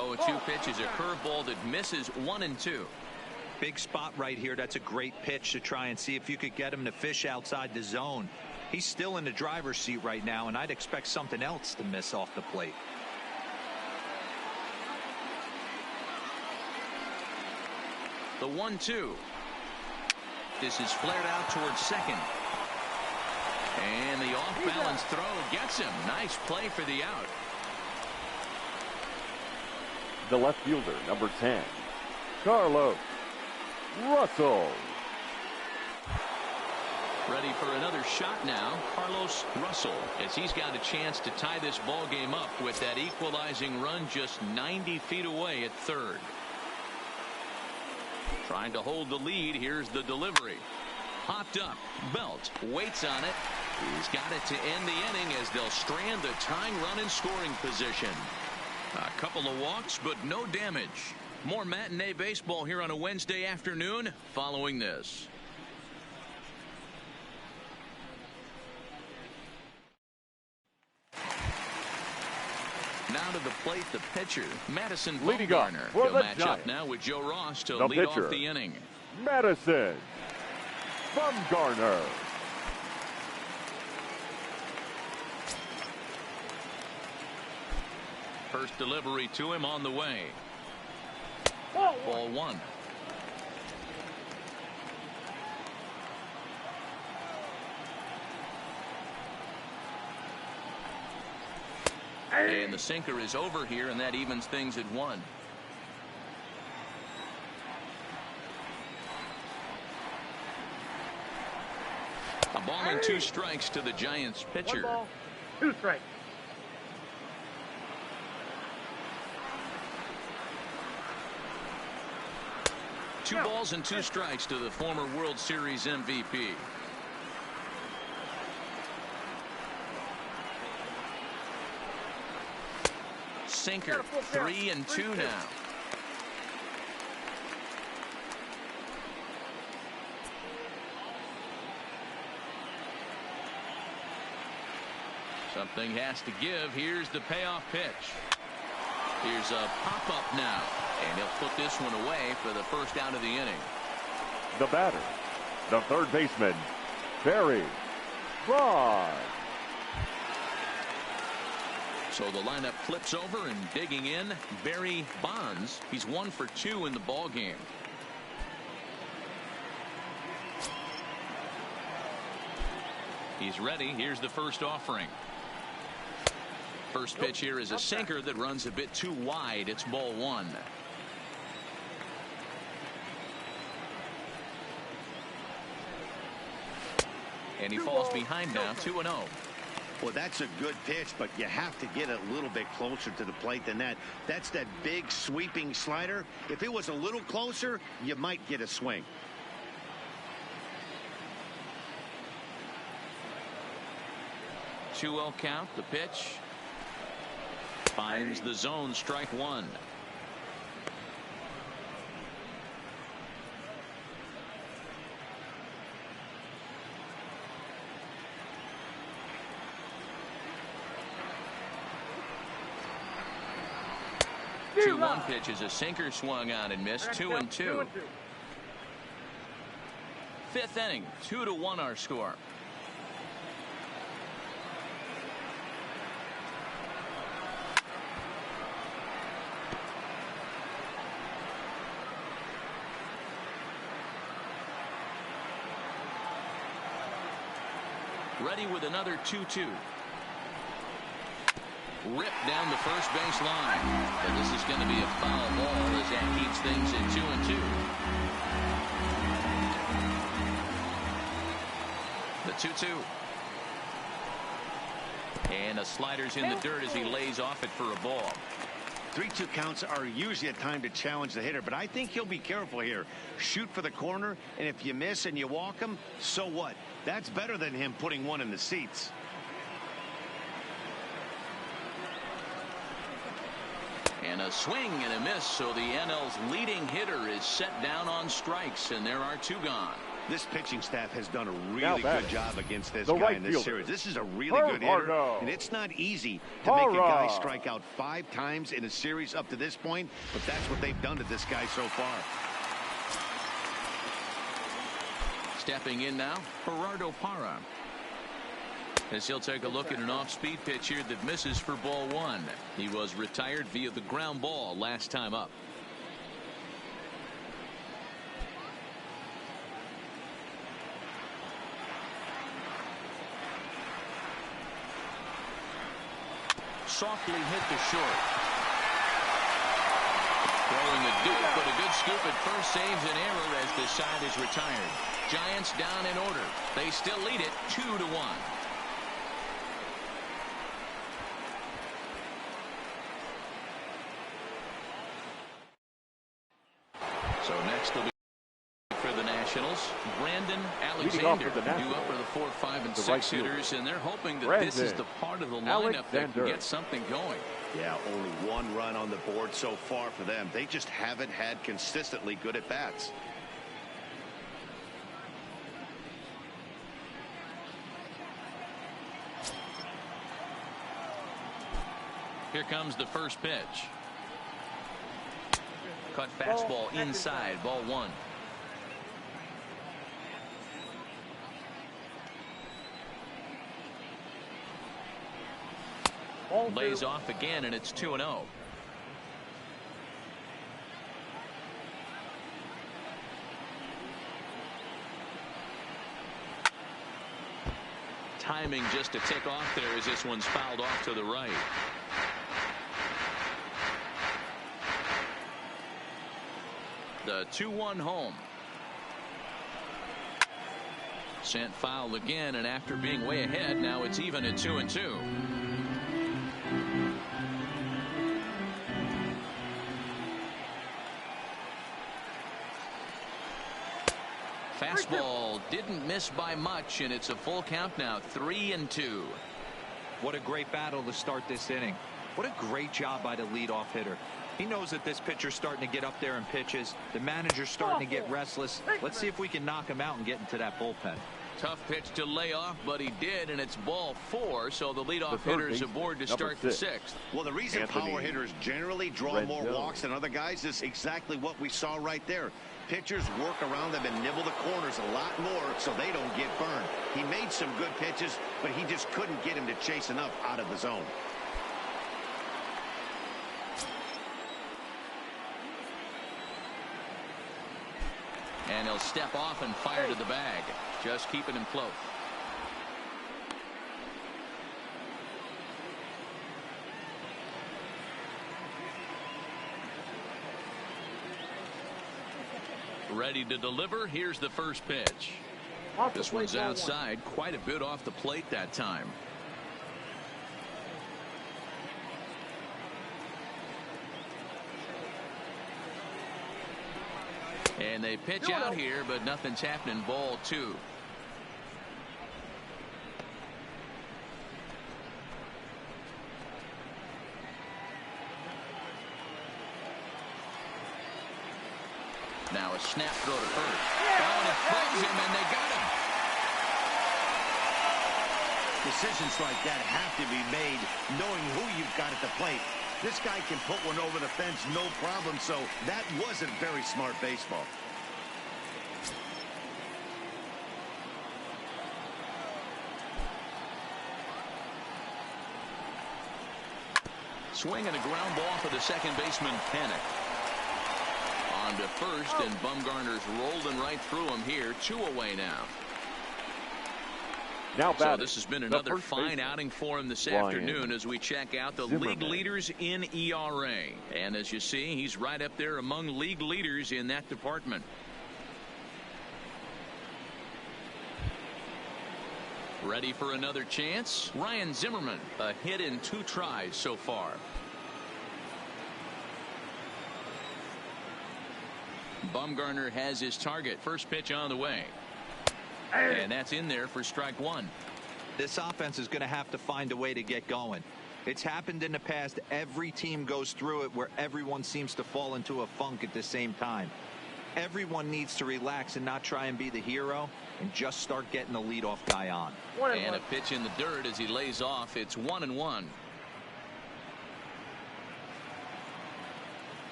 0-2 pitch is a curveball that misses 1-2. Big spot right here. That's a great pitch to try and see if you could get him to fish outside the zone. He's still in the driver's seat right now, and I'd expect something else to miss off the plate. The 1-2. This is flared out towards second. And the off-balance throw gets him. Nice play for the out. The left fielder, number 10, Carlos Russell. Ready for another shot now, Carlos Russell, as he's got a chance to tie this ball game up with that equalizing run just 90 feet away at third. Trying to hold the lead. Here's the delivery. Popped up. Belt waits on it. He's got it to end the inning as they'll strand the tying run in scoring position. A couple of walks, but no damage. More matinee baseball here on a Wednesday afternoon following this. Now to the plate, the pitcher, Madison Bumgarner. He'll match up now with Joe Ross to lead off the inning. Madison Bumgarner. First delivery to him on the way. Ball one. And the sinker is over here, and that evens things at 1. A ball and 2 strikes to the Giants pitcher. 1 ball, 2 strikes. Two balls and 2 strikes to the former World Series MVP. Sinker, 3-2 now. Something has to give. Here's the payoff pitch. Here's a pop-up now. And he'll put this one away for the first out of the inning. The batter, the third baseman, Barry Bonds. So the lineup flips over, and digging in, Barry Bonds. He's 1 for 2 in the ball game. He's ready. Here's the first offering. First pitch here is a sinker that runs a bit too wide. It's ball 1. And he falls behind now, 2-0. Well, that's a good pitch, but you have to get a little bit closer to the plate than that. That's that big sweeping slider. If it was a little closer, you might get a swing. Two-0 count. The pitch finds the zone. Strike 1. The 2-1 pitch is a sinker, swung on and missed. 2-2. Fifth inning, 2-1 our score. Ready with another 2-2. Ripped down the first base line. And this is going to be a foul ball as that keeps things at 2-2. The 2-2. And a slider's in the dirt as he lays off it for a ball. 3-2 counts are usually a time to challenge the hitter, but I think he'll be careful here. Shoot for the corner, and if you miss and you walk him, so what? That's better than him putting one in the seats. And a swing and a miss, so the NL's leading hitter is set down on strikes, and there are 2 gone. This pitching staff has done a really good job against this guy right in this fielder. series. This is a really good hitter, and it's not easy to make a guy strike out 5 times in a series up to this point, but that's what they've done to this guy so far. Stepping in now, Gerardo Parra. As he'll take a look at an off-speed pitch here that misses for ball 1. He was retired via the ground ball last time up. Softly hit to short. Throwing the dude, but a good scoop at first saves an error as the side is retired. Giants down in order. They still lead it 2-1. So next will be for the Nationals, Rendon, Alexander, due up for the 4, 5, and 6 hitters, and they're hoping that this is the part of the lineup that can get something going. Yeah, only 1 run on the board so far for them. They just haven't had consistently good at bats. Here comes the first pitch. Cut fastball inside, ball 1. Lays off again, and it's 2-0. Timing just to tick off there as this one's fouled off to the right. The 2-1 home. Sent foul again, and after being way ahead, now it's even at 2-2. Fastball didn't miss by much, and it's a full count now, 3-2. What a great battle to start this inning. What a great job by the leadoff hitter. He knows that this pitcher's starting to get up there in pitches. The manager's starting to get restless. Let's see if we can knock him out and get into that bullpen. Tough pitch to lay off, but he did, and it's ball 4, so the leadoff hitter is aboard to start the 6th. Well, the reason power hitters generally draw more walks than other guys is exactly what we saw right there. Pitchers work around them and nibble the corners a lot more so they don't get burned. He made some good pitches, but he just couldn't get him to chase enough out of the zone. And he'll step off and fire to the bag, just keeping him close. Ready to deliver. Here's the first pitch. This one's outside, quite a bit off the plate that time. And they pitch out here, but nothing's happening. Ball 2. Now a snap throw to first. Oh, and it throws him, and they got him. Decisions like that have to be made knowing who you've got at the plate. This guy can put one over the fence no problem, so that wasn't very smart baseball. Swing and a ground ball for the second baseman, Panic. On to first, and Bumgarner's rolling right through him here. 2 away now. So this has been another fine outing for him this afternoon as we check out the league leaders in ERA. And as you see, he's right up there among league leaders in that department. Ready for another chance? Ryan Zimmerman, a hit in 2 tries so far. Bumgarner has his target. First pitch on the way. And that's in there for strike 1. This offense is going to have to find a way to get going. It's happened in the past. Every team goes through it where everyone seems to fall into a funk at the same time. Everyone needs to relax and not try and be the hero and just start getting the leadoff guy on. And a pitch in the dirt as he lays off. It's 1-1.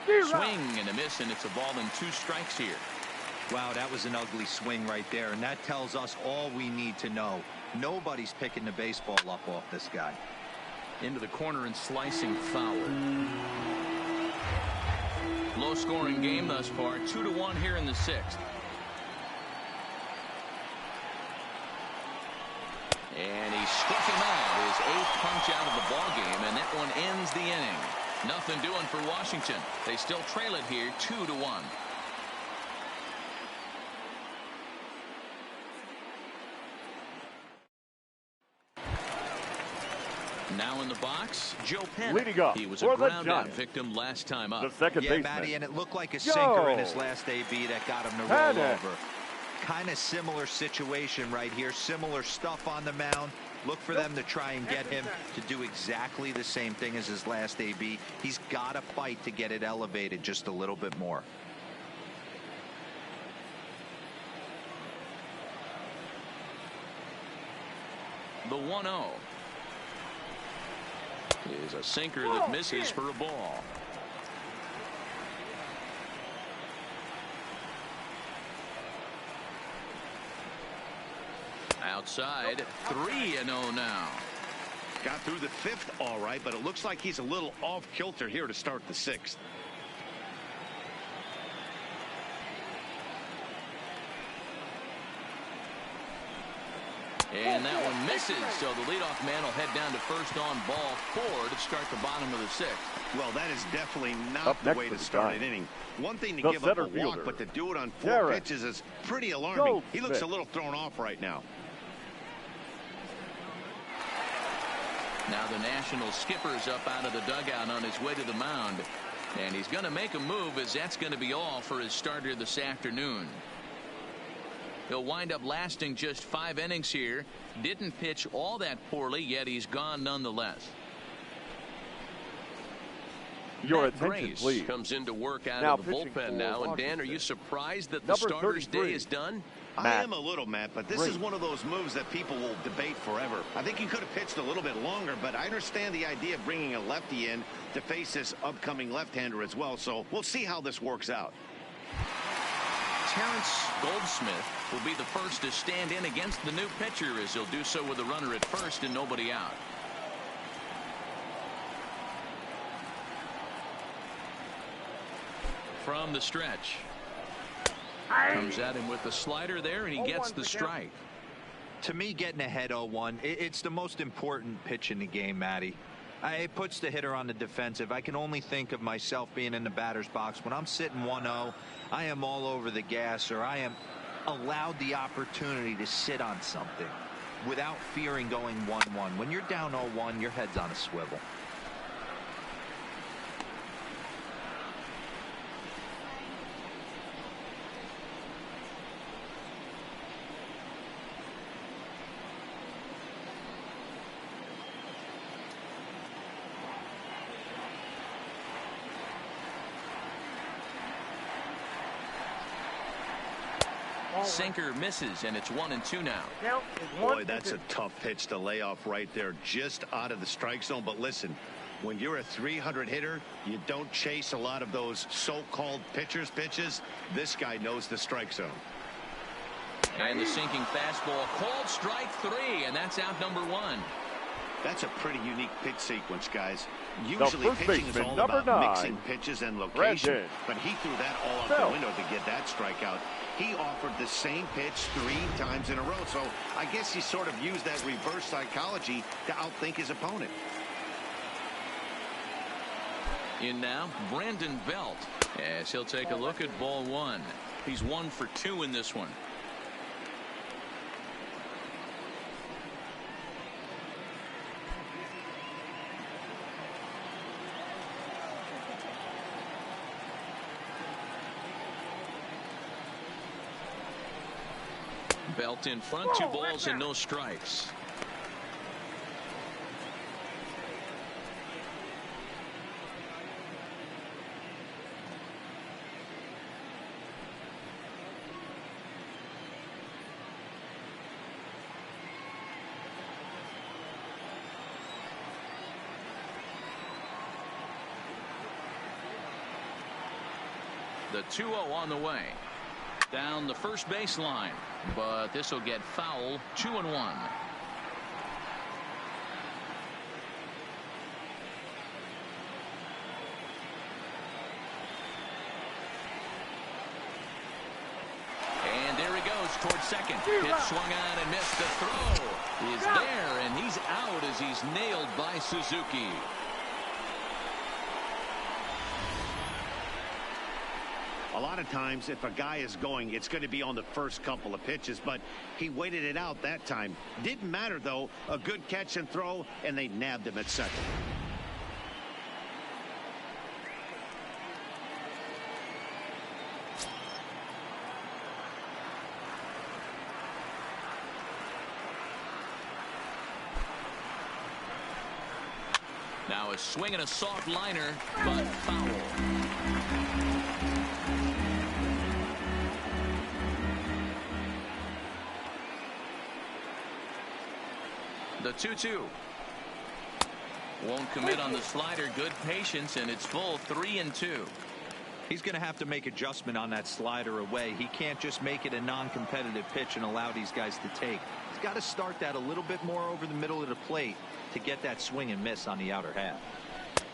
Swing and a miss, and it's a ball and 2 strikes here. Wow, that was an ugly swing right there, and that tells us all we need to know. Nobody's picking the baseball up off this guy. Into the corner and slicing foul. Low scoring game thus far, 2-1 here in the 6th. And he struck him out, his 8th punch out of the ball game, and that one ends the inning. Nothing doing for Washington. They still trail it here 2-1. Now in the box, Joe Penn. Leading up, he was a ground-out victim last time up. The second baseman. Matty, and it looked like a sinker in his last AB that got him to roll over. Kind of similar situation right here. Similar stuff on the mound. Look for them to try and get him to do exactly the same thing as his last AB. He's got to fight to get it elevated just a little bit more. The 1-0 is a sinker that misses for a ball. Outside, 3-0 now. Got through the 5th all right, but it looks like he's a little off kilter here to start the 6th. And that one misses, so the leadoff man will head down to first on ball 4 to start the bottom of the 6th. Well, that is definitely not the way to start an inning. One thing to give up a walk, but to do it on 4 pitches is pretty alarming. He looks a little thrown off right now. Now the National skipper's up out of the dugout on his way to the mound. And he's going to make a move, as that's going to be all for his starter this afternoon. He'll wind up lasting just 5 innings here. Didn't pitch all that poorly, yet he's gone nonetheless. Your Matt attention, Grace please. comes into work out Now of the bullpen now. And Dan, are you surprised that the starter's day is done? I am a little, Matt, but this is one of those moves that people will debate forever. I think he could have pitched a little bit longer, but I understand the idea of bringing a lefty in to face this upcoming left-hander as well. So we'll see how this works out. Terence Goldsmith will be the first to stand in against the new pitcher, as he'll do so with a runner at first and nobody out. From the stretch. Comes at him with the slider there, and he gets the strike. To me, getting ahead 0-1, it's the most important pitch in the game, Matty. It puts the hitter on the defensive. I can only think of myself being in the batter's box. When I'm sitting 1-0, I am all over the gas, or I am allowed the opportunity to sit on something without fearing going 1-1. When you're down 0-1, your head's on a swivel. Sinker misses, and it's 1-2 now. Boy, that's a tough pitch to lay off right there, just out of the strike zone. But listen, when you're a 300 hitter, you don't chase a lot of those so-called pitchers' pitches. This guy knows the strike zone. And the sinking fastball, called strike 3, and that's out number 1. That's a pretty unique pitch sequence, guys. Usually pitching is all about mixing pitches and location, Rendon. but he threw that all out the window to get that strikeout. He offered the same pitch 3 times in a row, so I guess he sort of used that reverse psychology to outthink his opponent. In now, Brandon Belt, as he'll take a look at ball 1. He's 1 for 2 in this one. Belt in front, 2 balls and no strikes. The 2-0 on the way. Down the first baseline, but this will get foul. 2-1. And there he goes towards second. Pitch swung on and missed. The throw is there, and he's out as he's nailed by Suzuki. A lot of times, if a guy is going, it's going to be on the first couple of pitches, but he waited it out that time. Didn't matter, though. A good catch and throw, and they nabbed him at second. Now a swing and a soft liner, but foul. The 2-2. Won't commit on the slider. Good patience, and it's full 3-2. He's going to have to make adjustment on that slider away. He can't just make it a non-competitive pitch and allow these guys to take. He's got to start that a little bit more over the middle of the plate to get that swing and miss on the outer half.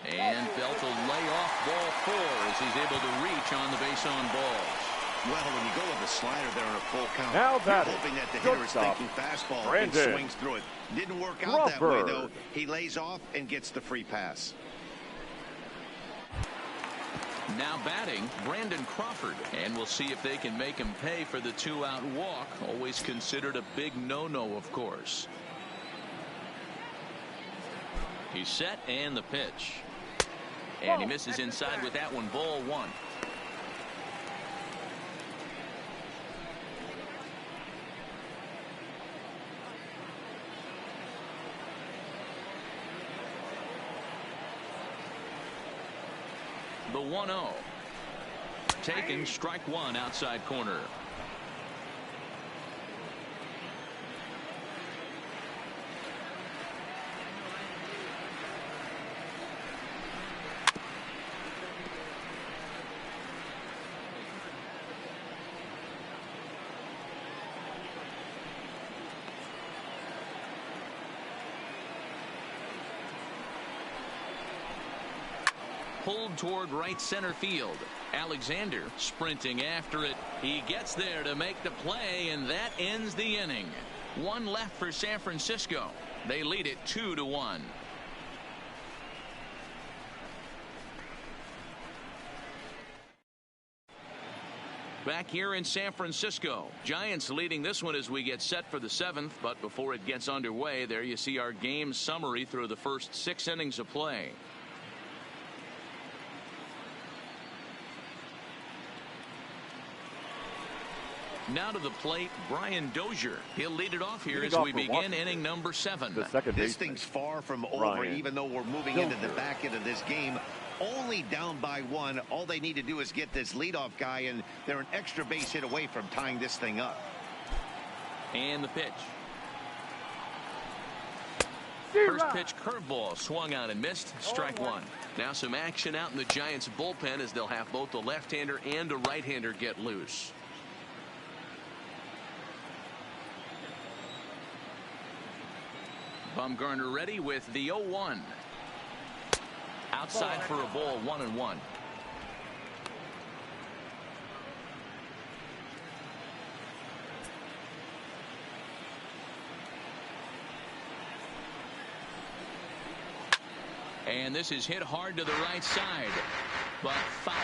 And Belt will lay off ball 4 as he's able to reach on the base on balls. Well, when you go with a slider there in a full count, Now you're hoping that the hitter is thinking fastball and swings through it. Didn't work out that way, though. He lays off and gets the free pass. Now batting, Brandon Crawford. And we'll see if they can make him pay for the 2-out walk. Always considered a big no-no, of course. He's set, and the pitch. And he misses inside with that one. Ball 1. The 1-0. Taken, strike 1 outside corner. Pulled toward right center field. Alexander sprinting after it. He gets there to make the play, and that ends the inning. 1 left for San Francisco. They lead it 2-1. Back here in San Francisco, Giants leading this one as we get set for the 7th. But before it gets underway, there you see our game summary through the first 6 innings of play. Now to the plate, Brian Dozier. He'll lead it off here as we begin inning number 7. This thing's far from over, even though we're moving into the back end of this game. Only down by 1. All they need to do is get this leadoff guy, and they're an extra base hit away from tying this thing up. And the pitch. First pitch curveball swung on and missed. Strike 1. Now some action out in the Giants bullpen as they'll have both a left-hander and a right-hander get loose. Bumgarner ready with the 0-1. Outside for a ball, 1-1. And this is hit hard to the right side, but foul.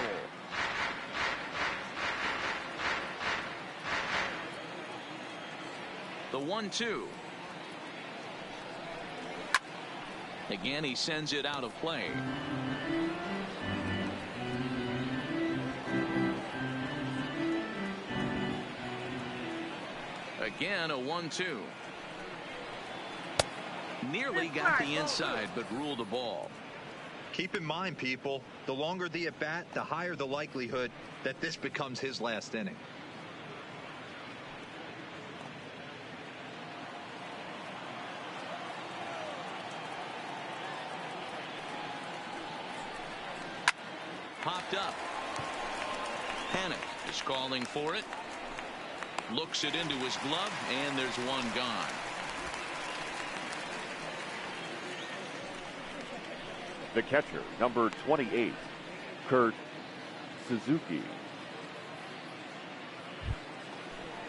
The 1-2. Again, he sends it out of play. Again, a 1-2. Nearly got the inside, but ruled a ball. Keep in mind, people, the longer the at-bat, the higher the likelihood that this becomes his last inning. Popped up. Panic is calling for it. Looks it into his glove, and there's one gone. The catcher, number 28, Kurt Suzuki.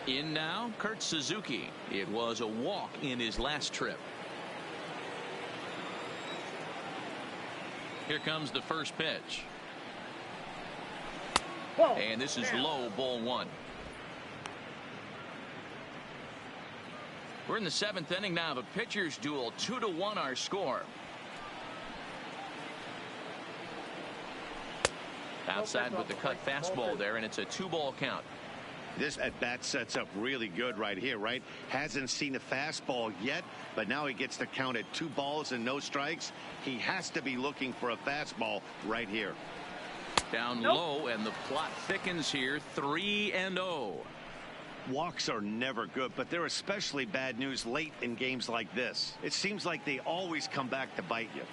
In now, Kurt Suzuki. It was a walk in his last trip. Here comes the first pitch. And this is low, ball one. We're in the 7th inning now of a pitcher's duel. 2-1 our score. Outside with the cut fastball there, and it's a 2-ball count. This at bat sets up really good right here, right? Hasn't seen a fastball yet, but now he gets to count at 2 balls and no strikes. He has to be looking for a fastball right here. Down low, and the plot thickens here. 3-0. Walks are never good, but they're especially bad news late in games like this. It seems like they always come back to bite you.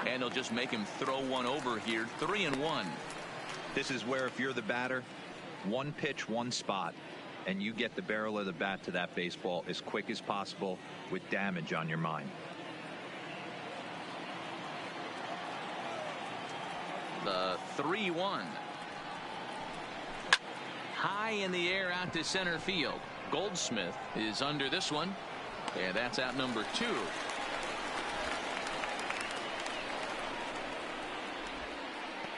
And they'll just make him throw one over here. 3-1. This is where, if you're the batter, one pitch, one spot, and you get the barrel of the bat to that baseball as quick as possible with damage on your mind. The 3-1. High in the air out to center field. Goldsmith is under this one, and that's out number 2.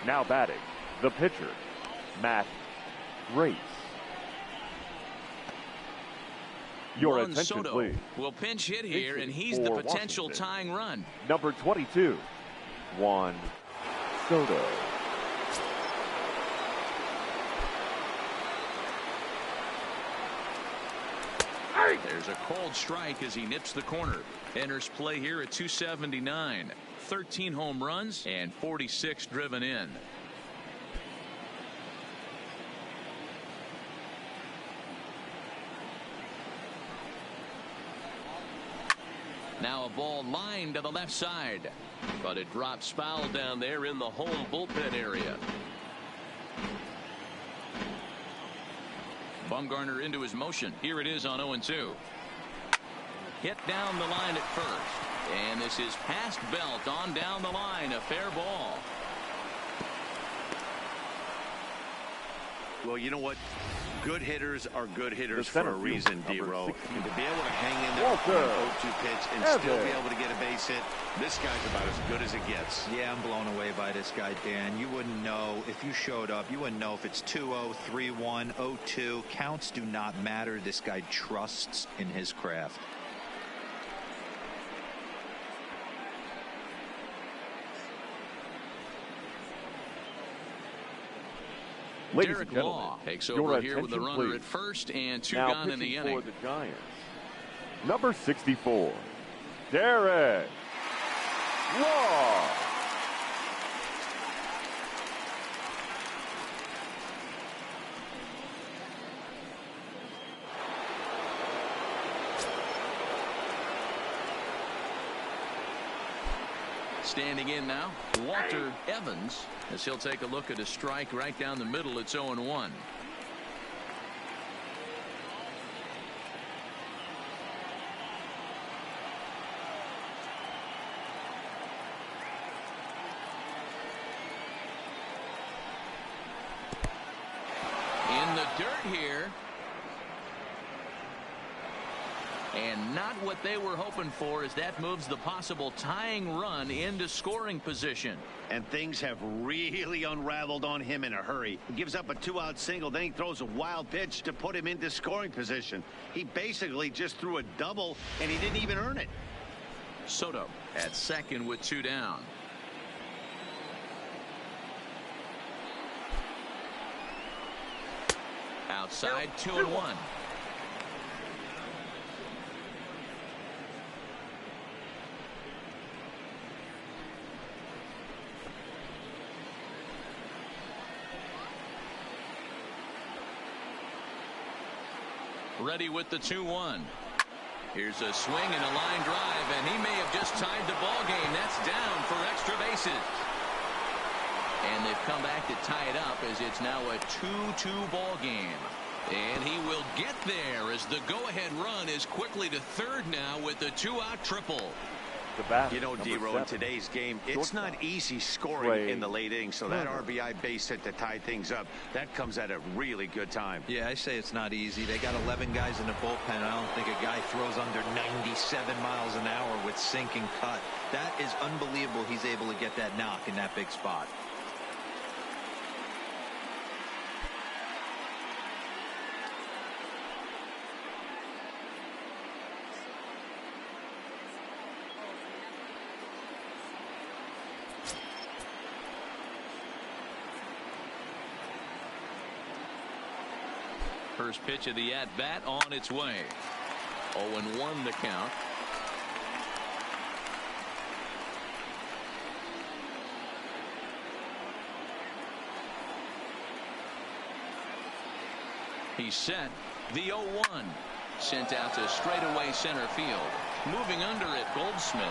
Now batting, the pitcher, Matt Race. Your Juan attention, Soto please. will pinch hit here, and he's the potential Washington. tying run. Number 22, Juan Soto. There's a cold strike as he nips the corner. Enters play here at 279. 13 home runs and 46 driven in. Now a ball lined to the left side, but it drops foul down there in the home bullpen area. Bumgarner into his motion. Here it is on 0-2. Hit down the line at first, and this is past Belt on down the line. A fair ball. Well, you know what? Good hitters are good hitters for a reason, D-Row. And to be able to hang in there on an 0-2 pitch and still be able to get a base hit, this guy's about as good as it gets. Yeah, I'm blown away by this guy, Dan. You wouldn't know if you showed up. You wouldn't know if it's 2-0, 3-1, 0-2. Counts do not matter. This guy trusts in his craft. Ladies Derek and gentlemen, Law takes over here with the runner at first and 2 gone in the inning. For the Giants, number 64, Derek Law. Standing in now, Walter Evans, as he'll take a look at a strike right down the middle. It's 0-1. In the dirt here. And not what they were hoping for, as that moves the possible tying run into scoring position. And things have really unraveled on him in a hurry. He gives up a 2-out single, then he throws a wild pitch to put him into scoring position. He basically just threw a double, and he didn't even earn it. Soto at second with 2 down. Outside, 2-1. Ready with the 2-1. Here's a swing and a line drive, and he may have just tied the ball game. That's down for extra bases. And they've come back to tie it up as it's now a 2-2 ball game. And he will get there as the go-ahead run is quickly to third now with the 2-out triple. You know, D-Row, in today's game, it's not easy scoring in the late innings, so that RBI base hit to tie things up, that comes at a really good time. Yeah, I say it's not easy. They got 11 guys in the bullpen. I don't think a guy throws under 97 miles an hour with sinking cut. That is unbelievable he's able to get that knock in that big spot. First pitch of the at-bat on its way. 0-1 the count. He's set. The 0-1. Sent out to straightaway center field. Moving under it, Goldsmith.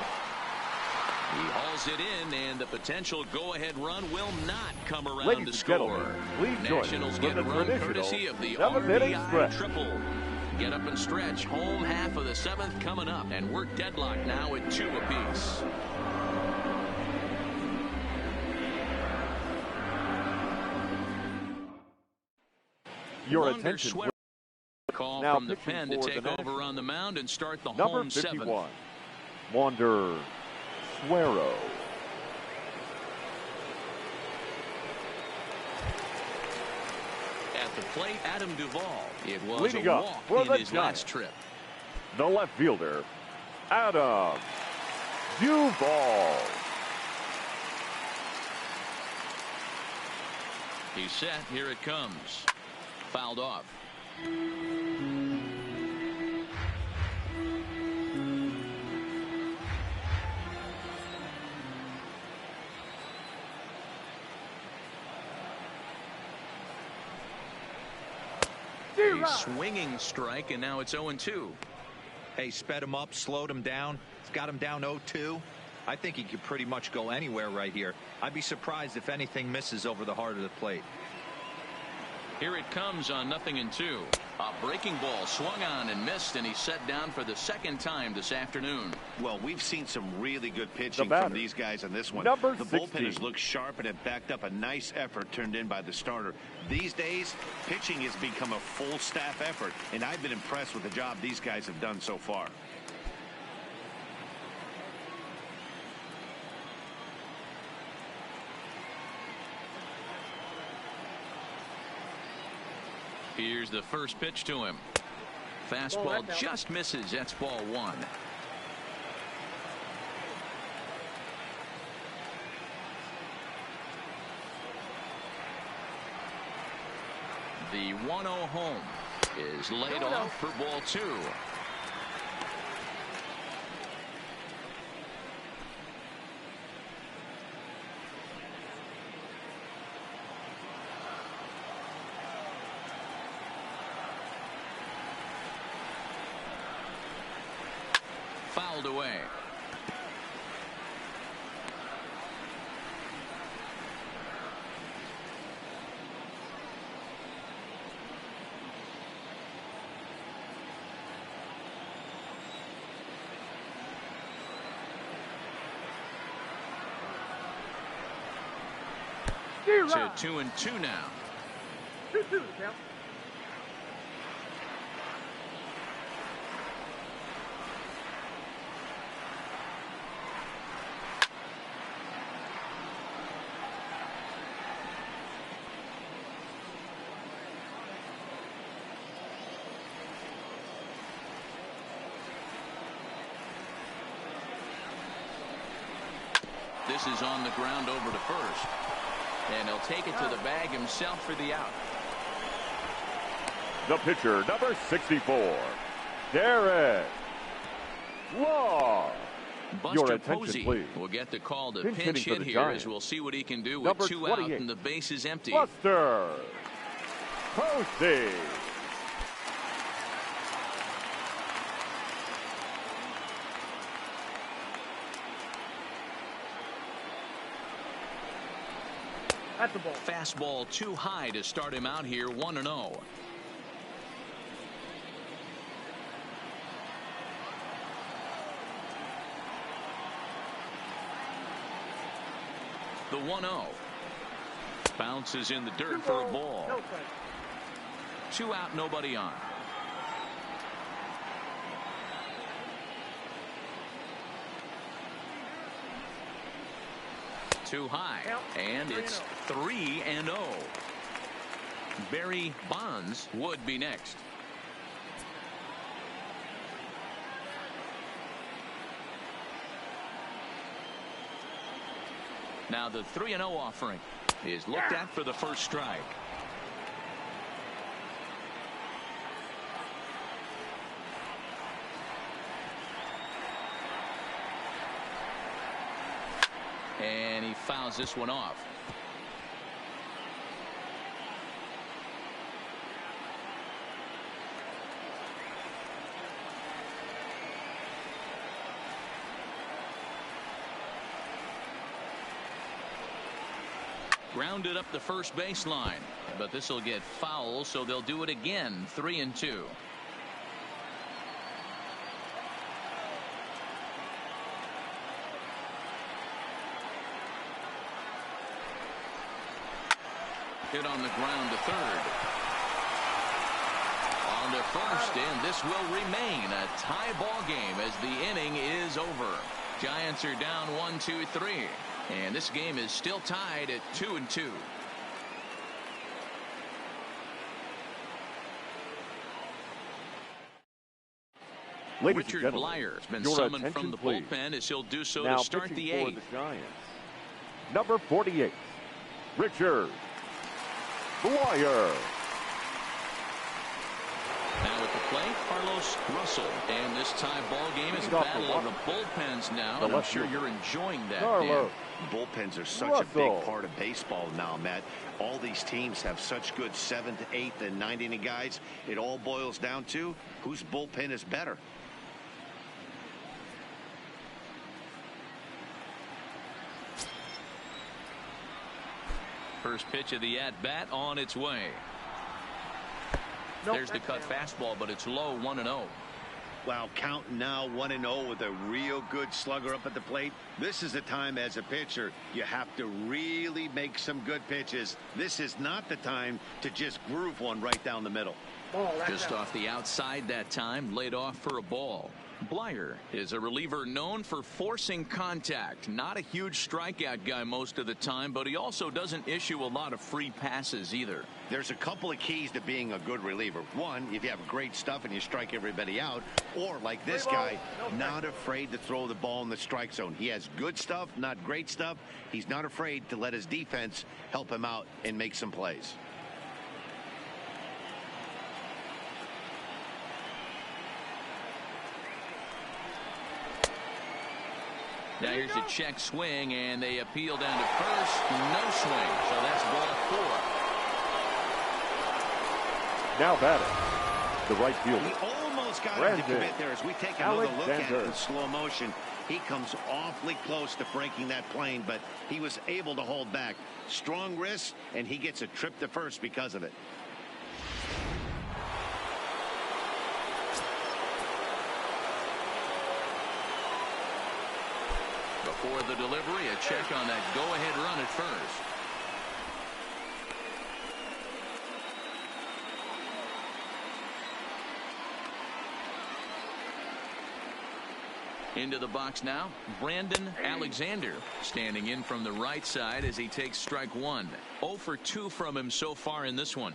He hauls it in, and the potential go-ahead run will not come around to score. Nationals get a run courtesy of the RBI triple. Get up and stretch. Home half of the seventh coming up, and we're deadlocked now at 2 apiece. Your attention. Call now from the pen to take over on the mound and start the number home 51, seventh. Wander Suero. At the plate, Adam Duvall. It was leading a up walk for in the his Giants, last trip. the left fielder, Adam Duvall. He's set. Here it comes. Fouled off. A swinging strike, and now it's 0-2. Hey, sped him up, slowed him down. It's got him down 0-2. I think he could pretty much go anywhere right here. I'd be surprised if anything misses over the heart of the plate. Here it comes on 0-2. A breaking ball swung on and missed, and he's set down for the second time this afternoon. Well, we've seen some really good pitching from these guys in this one. The bullpen has looked sharp, and it backed up a nice effort turned in by the starter. These days, pitching has become a full staff effort, and I've been impressed with the job these guys have done so far. Here's the first pitch to him. Fastball just misses. That's ball 1. The 1-0 home is laid off for ball 2. Fouled away. To 2-2 now. 2-2, count. This is on the ground over to first. And he'll take it to the bag himself for the out. The pitcher, number 64, Derek Law. Buster Posey will get the call to pinch hit here Giants, as we'll see what he can do with 2 out and the base is empty. Buster Posey. At the ball. Fastball too high to start him out here 1-0. The 1-0. Bounces in the dirt for a ball. No strike. 2 out, nobody on. Too high, and it's 3-0. Barry Bonds would be next. Now the 3-0 offering is looked at for the first strike. And he fouls this one off. Grounded up the first baseline, but this will get foul, so they'll do it again. 3-2. Hit on the ground to third. On to first, and this will remain a tie ball game as the inning is over. Giants are down 1-2-3, and this game is still tied at 2-2. Richard Blyer has been summoned from the bullpen as he'll do so to start the 8th. The Giants, number 48, Richard Blyer. Now at the plate, Carlos Russell. And this tie ball game is a battle of the bullpens now, and I'm sure you're enjoying that. Bullpens are such a big part of baseball now, Matt. All these teams have such good 7th, 8th, and 9th inning guys. It all boils down to whose bullpen is better. First pitch of the at-bat on its way. There's the cut fastball, but it's low. 1-0. Wow, count now 1-0 with a real good slugger up at the plate. This is the time as a pitcher you have to really make some good pitches. This is not the time to just groove one right down the middle. Just off the outside that time, laid off for a ball. Blyer is a reliever known for forcing contact. Not a huge strikeout guy most of the time, but he also doesn't issue a lot of free passes either. There's a couple of keys to being a good reliever. One, if you have great stuff and you strike everybody out, or like this guy, not afraid to throw the ball in the strike zone. He has good stuff, not great stuff. He's not afraid to let his defense help him out and make some plays. Now here's a check swing, and they appeal down to first. No swing, so that's ball 4. Now batting, the right fielder. He almost got him to commit there. As we take another look at it in slow motion, he comes awfully close to breaking that plane, but he was able to hold back. Strong wrist, and he gets a trip to first because of it. Before the delivery, a check on that go-ahead run at first. Into the box now, Brandon Alexander standing in from the right side as he takes strike 1. 0 for 2 from him so far in this one.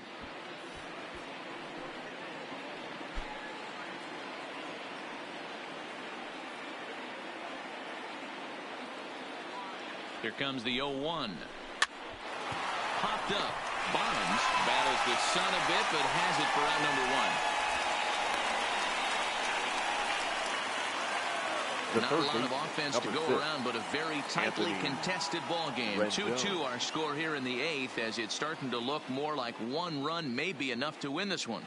Here comes the 0-1. Popped up. Bonds battles the sun a bit, but has it for out number 1. Not a lot of offense to go around, but a very tightly contested ball game. 2-2 our score here in the 8th, as it's starting to look more like one run may be enough to win this one.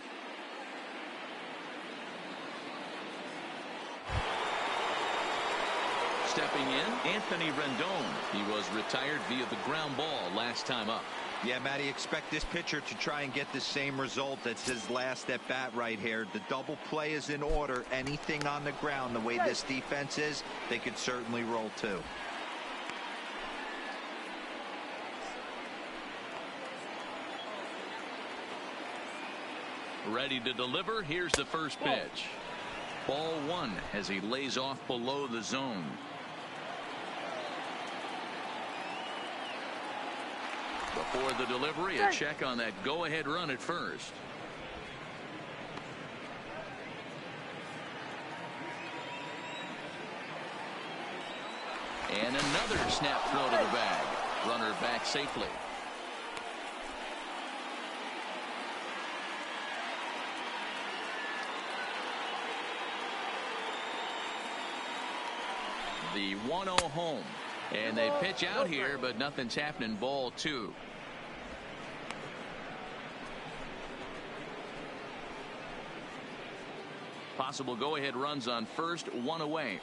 stepping in, Anthony Rendon. He was retired via the ground ball last time up. Yeah, Matty, expect this pitcher to try and get the same result. That's his last at bat right here. The double play is in order. Anything on the ground, the way this defense is, they could certainly roll too. Ready to deliver. Here's the first pitch. Ball one as he lays off below the zone. Before the delivery, a check on that go-ahead run at first. And another snap throw to the bag. Runner back safely. The 1-0 home. And they pitch out here, but nothing's happening. Ball two. Possible go-ahead runs on first, one away.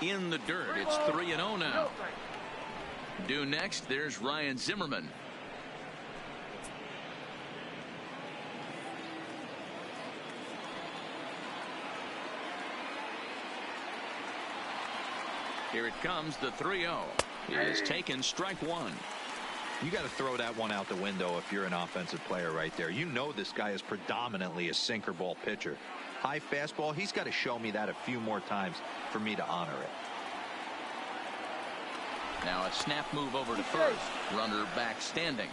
In the dirt, it's 3-0 now. Due next, there's Ryan Zimmerman. Here it comes, the 3-0. It is taken, strike one. You got to throw that one out the window if you're an offensive player right there. You know this guy is predominantly a sinker ball pitcher. High fastball, he's got to show me that a few more times for me to honor it. Now a snap move over to first. Runner back standing.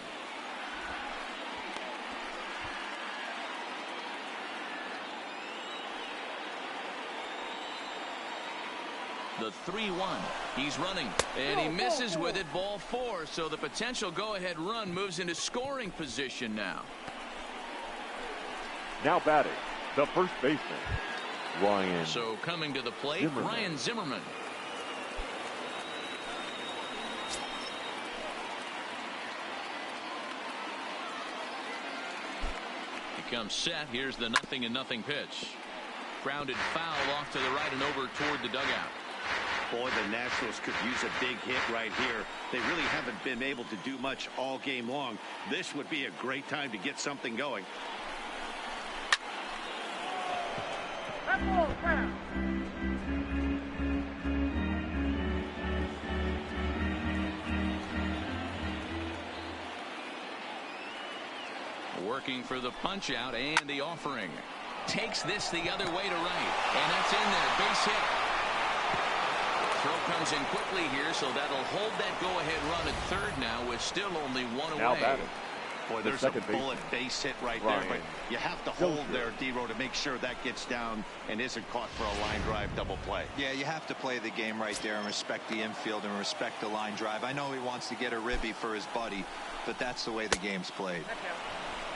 The 3-1. He's running, and he misses with it. Ball four, so the potential go-ahead run moves into scoring position now. Now batting, the first baseman, Ryan. So coming to the plate, Zimmerman. Ryan Zimmerman. He comes set. Here's the 0-0 pitch. Grounded foul off to the right and over toward the dugout. Boy, the Nationals could use a big hit right here. They really haven't been able to do much all game long. This would be a great time to get something going. Working for the punch out and the offering. Takes this the other way to right. And that's in there. Base hit. Throw comes in quickly here, so that'll hold that go-ahead run at third now with still only one away. Boy, there's a bullet base hit right there, but you have to hold there, D-Row, to make sure that gets down and isn't caught for a line drive double play. Yeah, you have to play the game right there and respect the infield and respect the line drive. I know he wants to get a ribby for his buddy, but that's the way the game's played.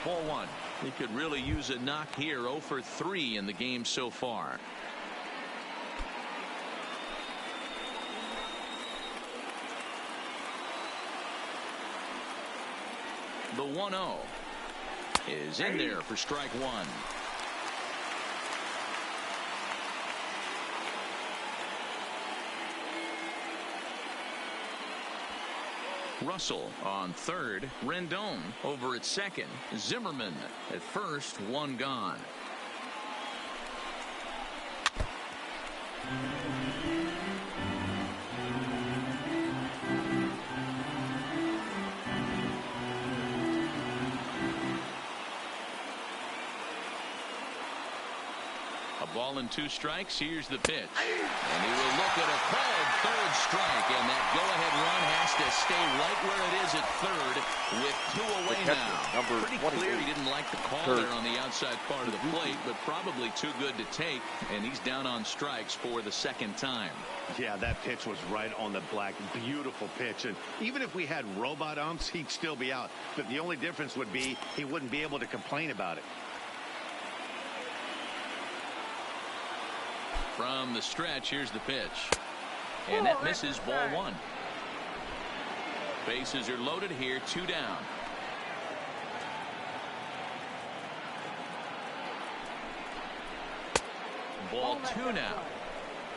Ball one. He could really use a knock here. 0 for 3 in the game so far. The 1-0 is in there for strike one. Russell on third. Rendon over at second. Zimmerman at first. One gone. Ball and 2 strikes. Here's the pitch. And he will look at a called third strike. And that go-ahead run has to stay right where it is at third with 2 away now. Pretty clear he didn't like the call there on the outside part of the plate, but probably too good to take. And he's down on strikes for the second time. Yeah, that pitch was right on the black. Beautiful pitch. And even if we had robot umps, he'd still be out. But the only difference would be he wouldn't be able to complain about it. From the stretch, here's the pitch. And that misses. Ball one. Bases are loaded here. 2 down. Ball 2 now.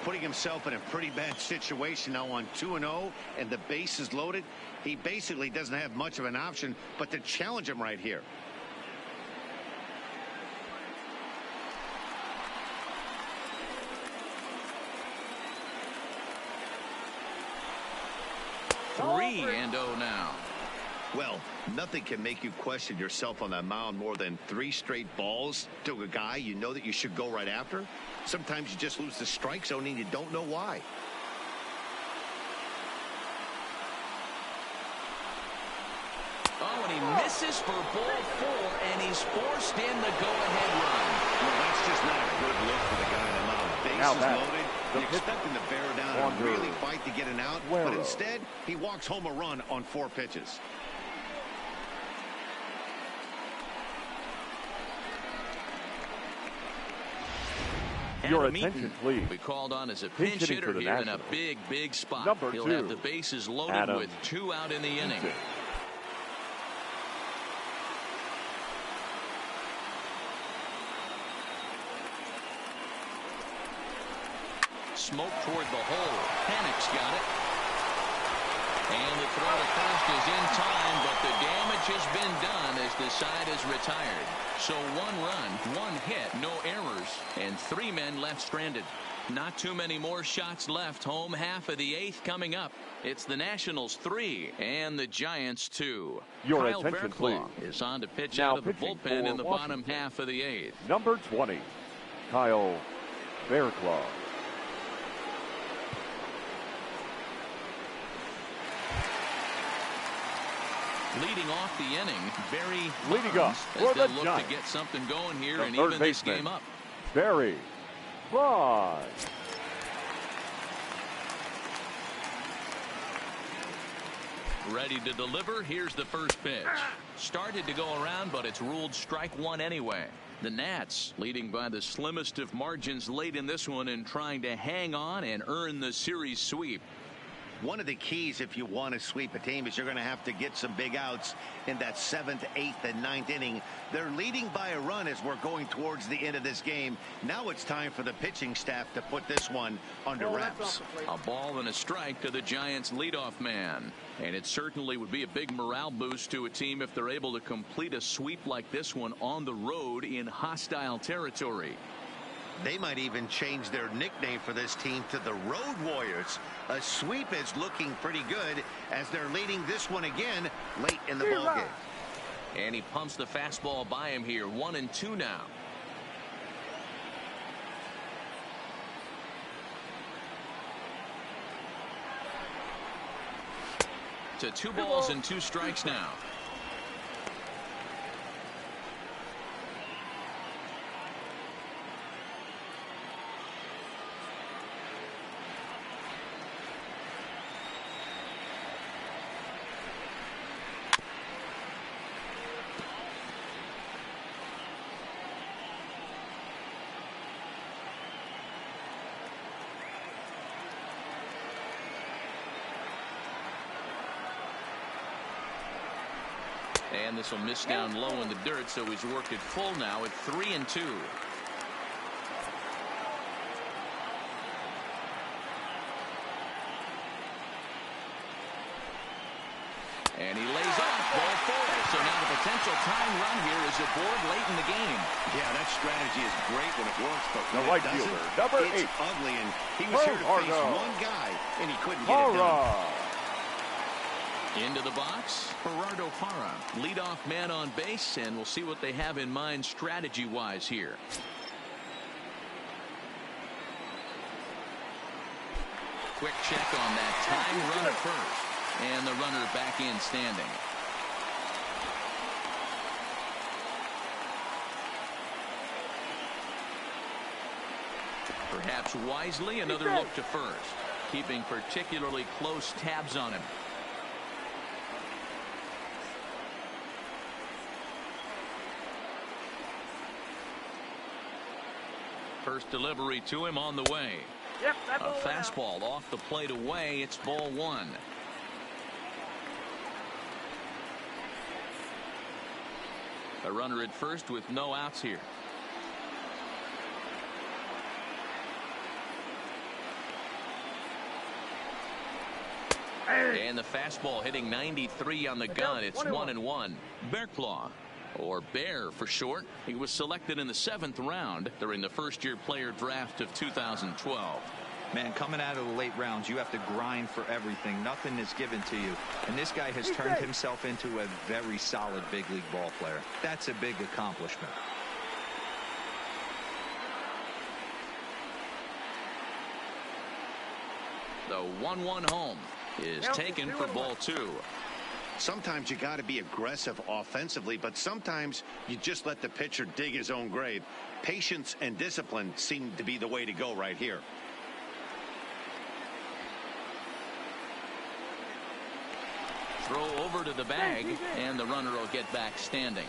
Putting himself in a pretty bad situation now on 2-0, and the base is loaded. He basically doesn't have much of an option but to challenge him right here. Three and 0 now. Well, nothing can make you question yourself on that mound more than 3 straight balls to a guy you know that you should go right after. Sometimes you just lose the strike zone and you don't know why. Oh, and he misses for ball 4, and he's forced in the go-ahead run. Well, that's just not a good look for the guy on the mound. Bases loaded. You expect him to bear down and really fight to get an out, but instead, he walks home a run on 4 pitches. Your attention, please. We called on as a pinch hitter here in a big spot. He'll have the bases loaded with 2 out in the inning. Smoke toward the hole. Panic's got it. And the throw to first is in time, but the damage has been done as the side is retired. So 1 run, 1 hit, no errors, and 3 men left stranded. Not too many more shots left. Home half of the 8th coming up. It's the Nationals 3 and the Giants 2. Your attention, please. Is on to pitch out of the bullpen in the bottom half of the 8th. Number 20, Kyle Fairclough. Leading off the inning, Barry leading up as they look to get something going here and even this game up. Barry Bonds. Ready to deliver. Here's the first pitch. Started to go around, but it's ruled strike 1 anyway. The Nats leading by the slimmest of margins late in this one and trying to hang on and earn the series sweep. One of the keys if you want to sweep a team is you're going to have to get some big outs in that 7th, 8th, and 9th inning. They're leading by a run as we're going towards the end of this game. Now it's time for the pitching staff to put this one under wraps. A ball and a strike to the Giants leadoff man. And it certainly would be a big morale boost to a team if they're able to complete a sweep like this one on the road in hostile territory. They might even change their nickname for this team to the Road Warriors. A sweep is looking pretty good as they're leading this one again late in the ballgame. And he pumps the fastball by him here. 1-2 now. To 2 balls and 2 strikes now. And this will miss down low in the dirt, so he's worked it full now at 3-2. And he lays off ball 4. So now the potential tying run here is aboard late in the game. Yeah, that strategy is great when it works, but when the right it doesn't, fielder, number 8. It's ugly, and he was here to face one guy, and he couldn't get it done. Into the box, Gerardo Parra, leadoff man on base, and we'll see what they have in mind strategy-wise here. Quick check on that time run at first, and the runner back in standing. Perhaps wisely, another look to first, keeping particularly close tabs on him. First delivery to him on the way. Yep, a fastball off the plate away. It's ball 1. A runner at first with no outs here. And the fastball hitting 93 on the gun. It's 1-1. Bearclaw, or Bear for short. He was selected in the 7th round during the first-year player draft of 2012. Man, coming out of the late rounds, you have to grind for everything. Nothing is given to you. And this guy has turned himself into a very solid big league ball player. That's a big accomplishment. The 1-1 home is taken for ball 2. Sometimes you got to be aggressive offensively, but sometimes you just let the pitcher dig his own grave. Patience and discipline seem to be the way to go right here. Throw over to the bag, and the runner will get back standing.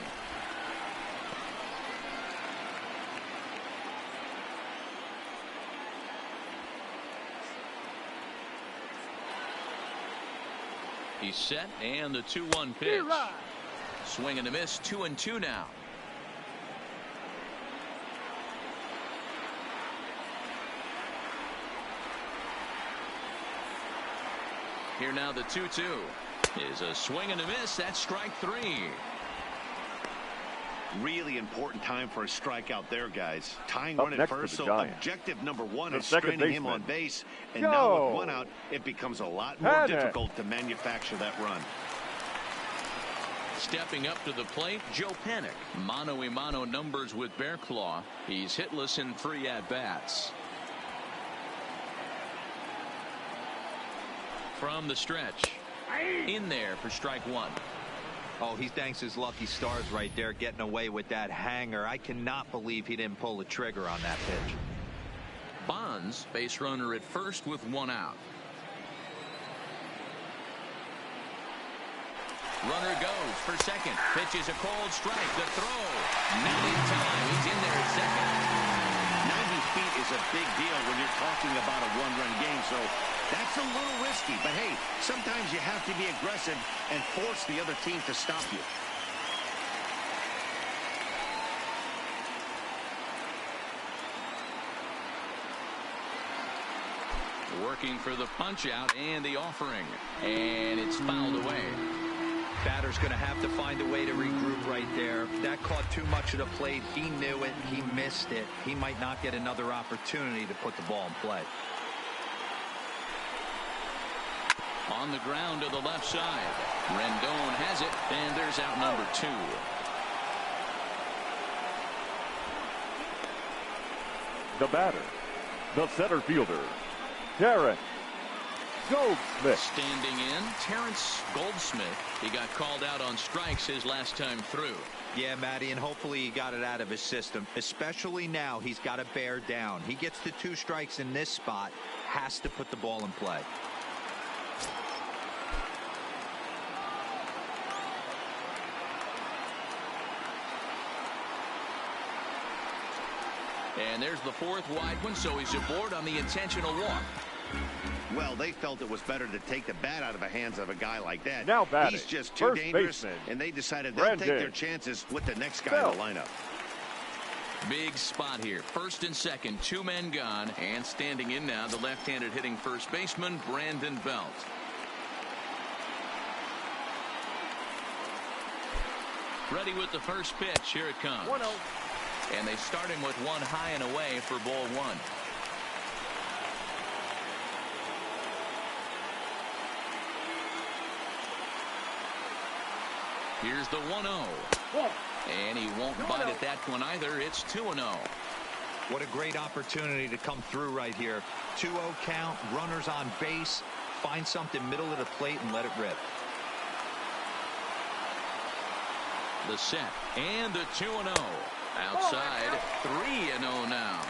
He's set, and the 2-1 pitch. Swing and a miss, 2-2 now. Here now the 2-2 is a swing and a miss. That's strike 3. Really important time for a strikeout there, guys. Tying run at first, so objective number 1 is straining him on base. And now with 1 out, it becomes a lot more difficult to manufacture that run. Stepping up to the plate, Joe Panik. Mano-a-mano numbers with Bearclaw. He's hitless in 3 at-bats. From the stretch. In there for strike 1. Oh, he thanks his lucky stars right there, getting away with that hanger. I cannot believe he didn't pull the trigger on that pitch. Bonds, base runner at first with 1 out. Runner goes for second. Pitch is a cold strike. The throw. Not in time. He's in there at second. 90 feet is a big deal when you're talking about a 1-run game, so that's a little risky. But hey, sometimes you have to be aggressive and force the other team to stop you. Working for the punch out and the offering, and it's fouled away. Batter's going to have to find a way to regroup right there. That caught too much of the plate. He knew it. He missed it. He might not get another opportunity to put the ball in play. On the ground to the left side. Rendon has it, and there's out number 2. The batter, the center fielder, Terence Goldsmith. Standing in, Terence Goldsmith. He got called out on strikes his last time through. Yeah, Matty, and hopefully he got it out of his system. Especially now, he's got to bear down. He gets the 2 strikes in this spot, has to put the ball in play. And there's the 4th wide one, so he's aboard on the intentional walk. Well, they felt it was better to take the bat out of the hands of a guy like that. Now batting, he's just too dangerous, baseman, and they decided they'll take their chances with the next guy in the lineup. Big spot here. First and second, 2 men gone, and standing in now, the left-handed hitting first baseman, Brandon Belt. Ready with the first pitch. Here it comes. 1-0. And they start him with 1 high and away for ball 1. Here's the 1-0. And he won't bite at that one either. It's 2-0. What a great opportunity to come through right here. 2-0 count, runners on base. Find something middle of the plate and let it rip. The set and the 2-0. Outside, 3-0 now.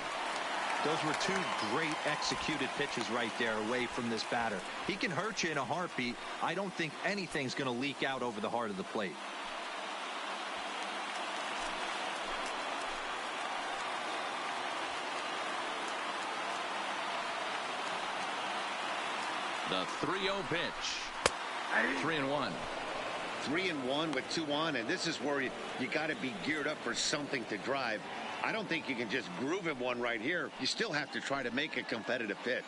Those were 2 great executed pitches right there away from this batter. He can hurt you in a heartbeat. I don't think anything's going to leak out over the heart of the plate. The 3-0 pitch. 3-1. 3-1 with 2 on, and this is where you got to be geared up for something to drive. I don't think you can just groove him one right here. You still have to try to make a competitive pitch.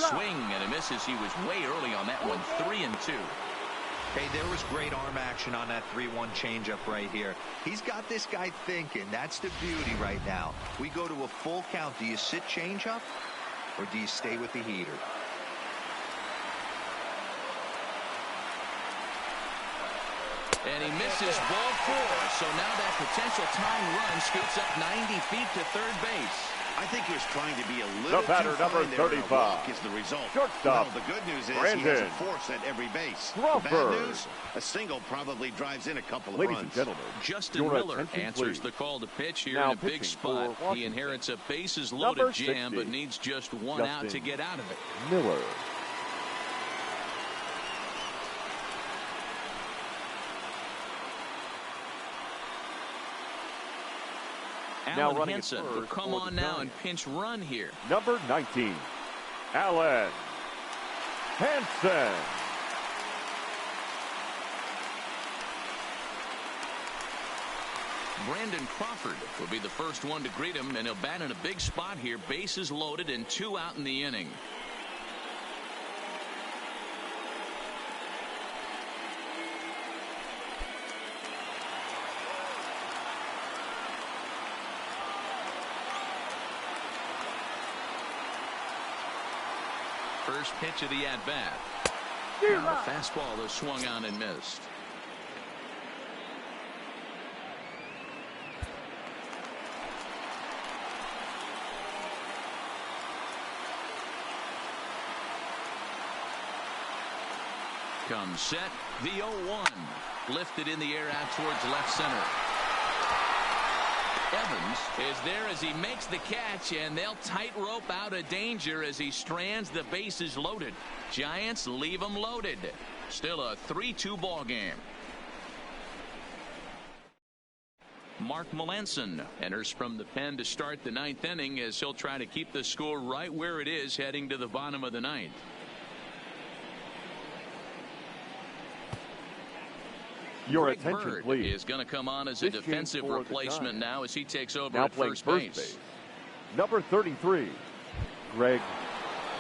Swing and a misses. He was way early on that one. 3-2. Hey, there was great arm action on that 3-1 changeup right here. He's got this guy thinking. That's the beauty right now. We go to a full count. Do you sit changeup or do you stay with the heater? And he misses ball 4. So now that potential tying run scoots up 90 feet to third base. I think he was trying to be a little the batter, too number fine there. 35. A walk is the result. Shortstop. Well, the good news is Rendon. he has a force at every base. Crawford. The bad news, a single probably drives in a couple of Ladies runs. and gentlemen, Justin your Miller attention, answers please. the call to pitch here Now in a big pitching spot. for He inherits a bases Number loaded jam, 60. but needs just one Justin out to get out of it. Miller. Now running at Hansen first will come for on the now Giants. and pinch run here. Number 19, Allen Hansen. Brandon Crawford will be the first one to greet him, and he'll bat in a big spot here. Bases loaded and 2 out in the inning. First pitch of the at-bat. Now the fastball is swung on and missed. Comes set. The 0-1. Lifted in the air out towards left center. Evans is there as he makes the catch, and they'll tightrope out of danger as he strands the bases loaded. Giants leave them loaded. Still a 3-2 ball game. Mark Melanson enters from the pen to start the 9th inning as he'll try to keep the score right where it is heading to the bottom of the 9th. Your Greg attention, Bird please. is going to come on as a This defensive game for the replacement Giants. now as he takes over Now at playing first base. Number 33, Greg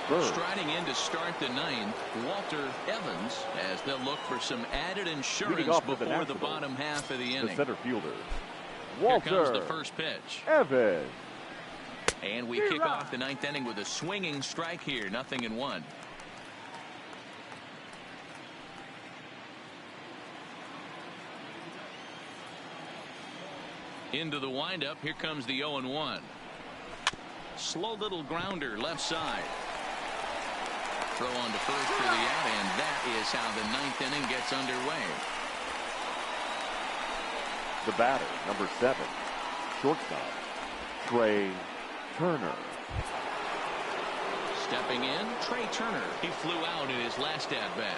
Bird. Striding in to start the 9th, Walter Evans, as they'll look for some added insurance off with the before the Nationals, bottom half of the The inning. center fielder, Here Walter comes the first pitch. Evans. And we kick off the 9th inning with a swinging strike here, 0-1. Into the windup. Here comes the 0-1. Slow little grounder left side. Throw on to first for the out, and that is how the 9th inning gets underway. The batter, number 7, shortstop, Trey Turner. Stepping in, Trey Turner. He flew out in his last at-bat.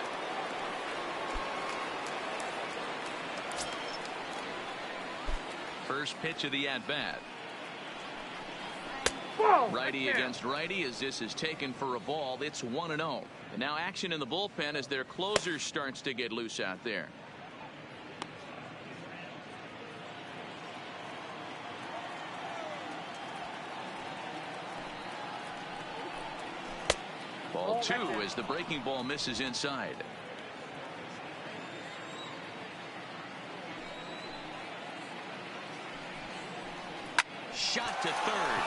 First pitch of the at-bat. Righty against righty as this is taken for a ball. It's 1-0. And now action in the bullpen as their closer starts to get loose out there. Ball 2 as the breaking ball misses inside. Shot to third.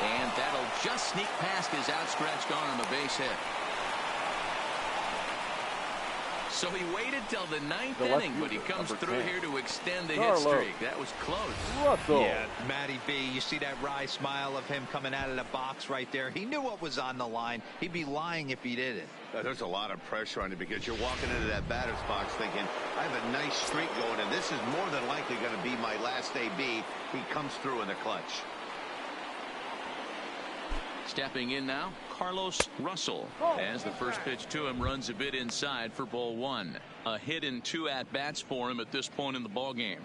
And that'll just sneak past his outstretched arm on the base hit. So he waited till the 9th inning, but he comes through here to extend the hit streak. That was close. Russell. Yeah, Matty B, you see that wry smile of him coming out of the box right there. He knew what was on the line. He'd be lying if he didn't. There's a lot of pressure on you because you're walking into that batter's box thinking, I have a nice streak going, and this is more than likely going to be my last AB. He comes through in the clutch. Stepping in now, Carlos Russell, as the first pitch to him runs a bit inside for ball 1. A hit in 2 at-bats for him at this point in the ball game.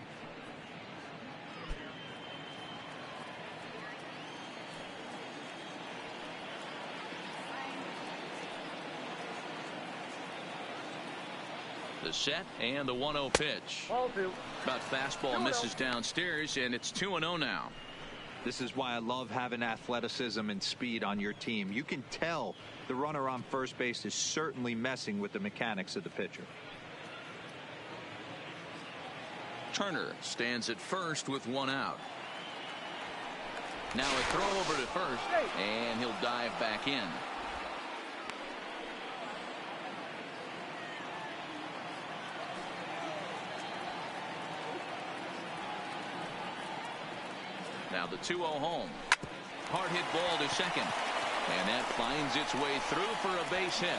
The set and the 1-0 pitch. Ball 2. But fastball misses downstairs, and it's 2-0 now. This is why I love having athleticism and speed on your team. You can tell the runner on first base is certainly messing with the mechanics of the pitcher. Turner stands at first with one out. Now a throw over to first, and he'll dive back in. Now the 2-0 home. Hard hit ball to second. And that finds its way through for a base hit.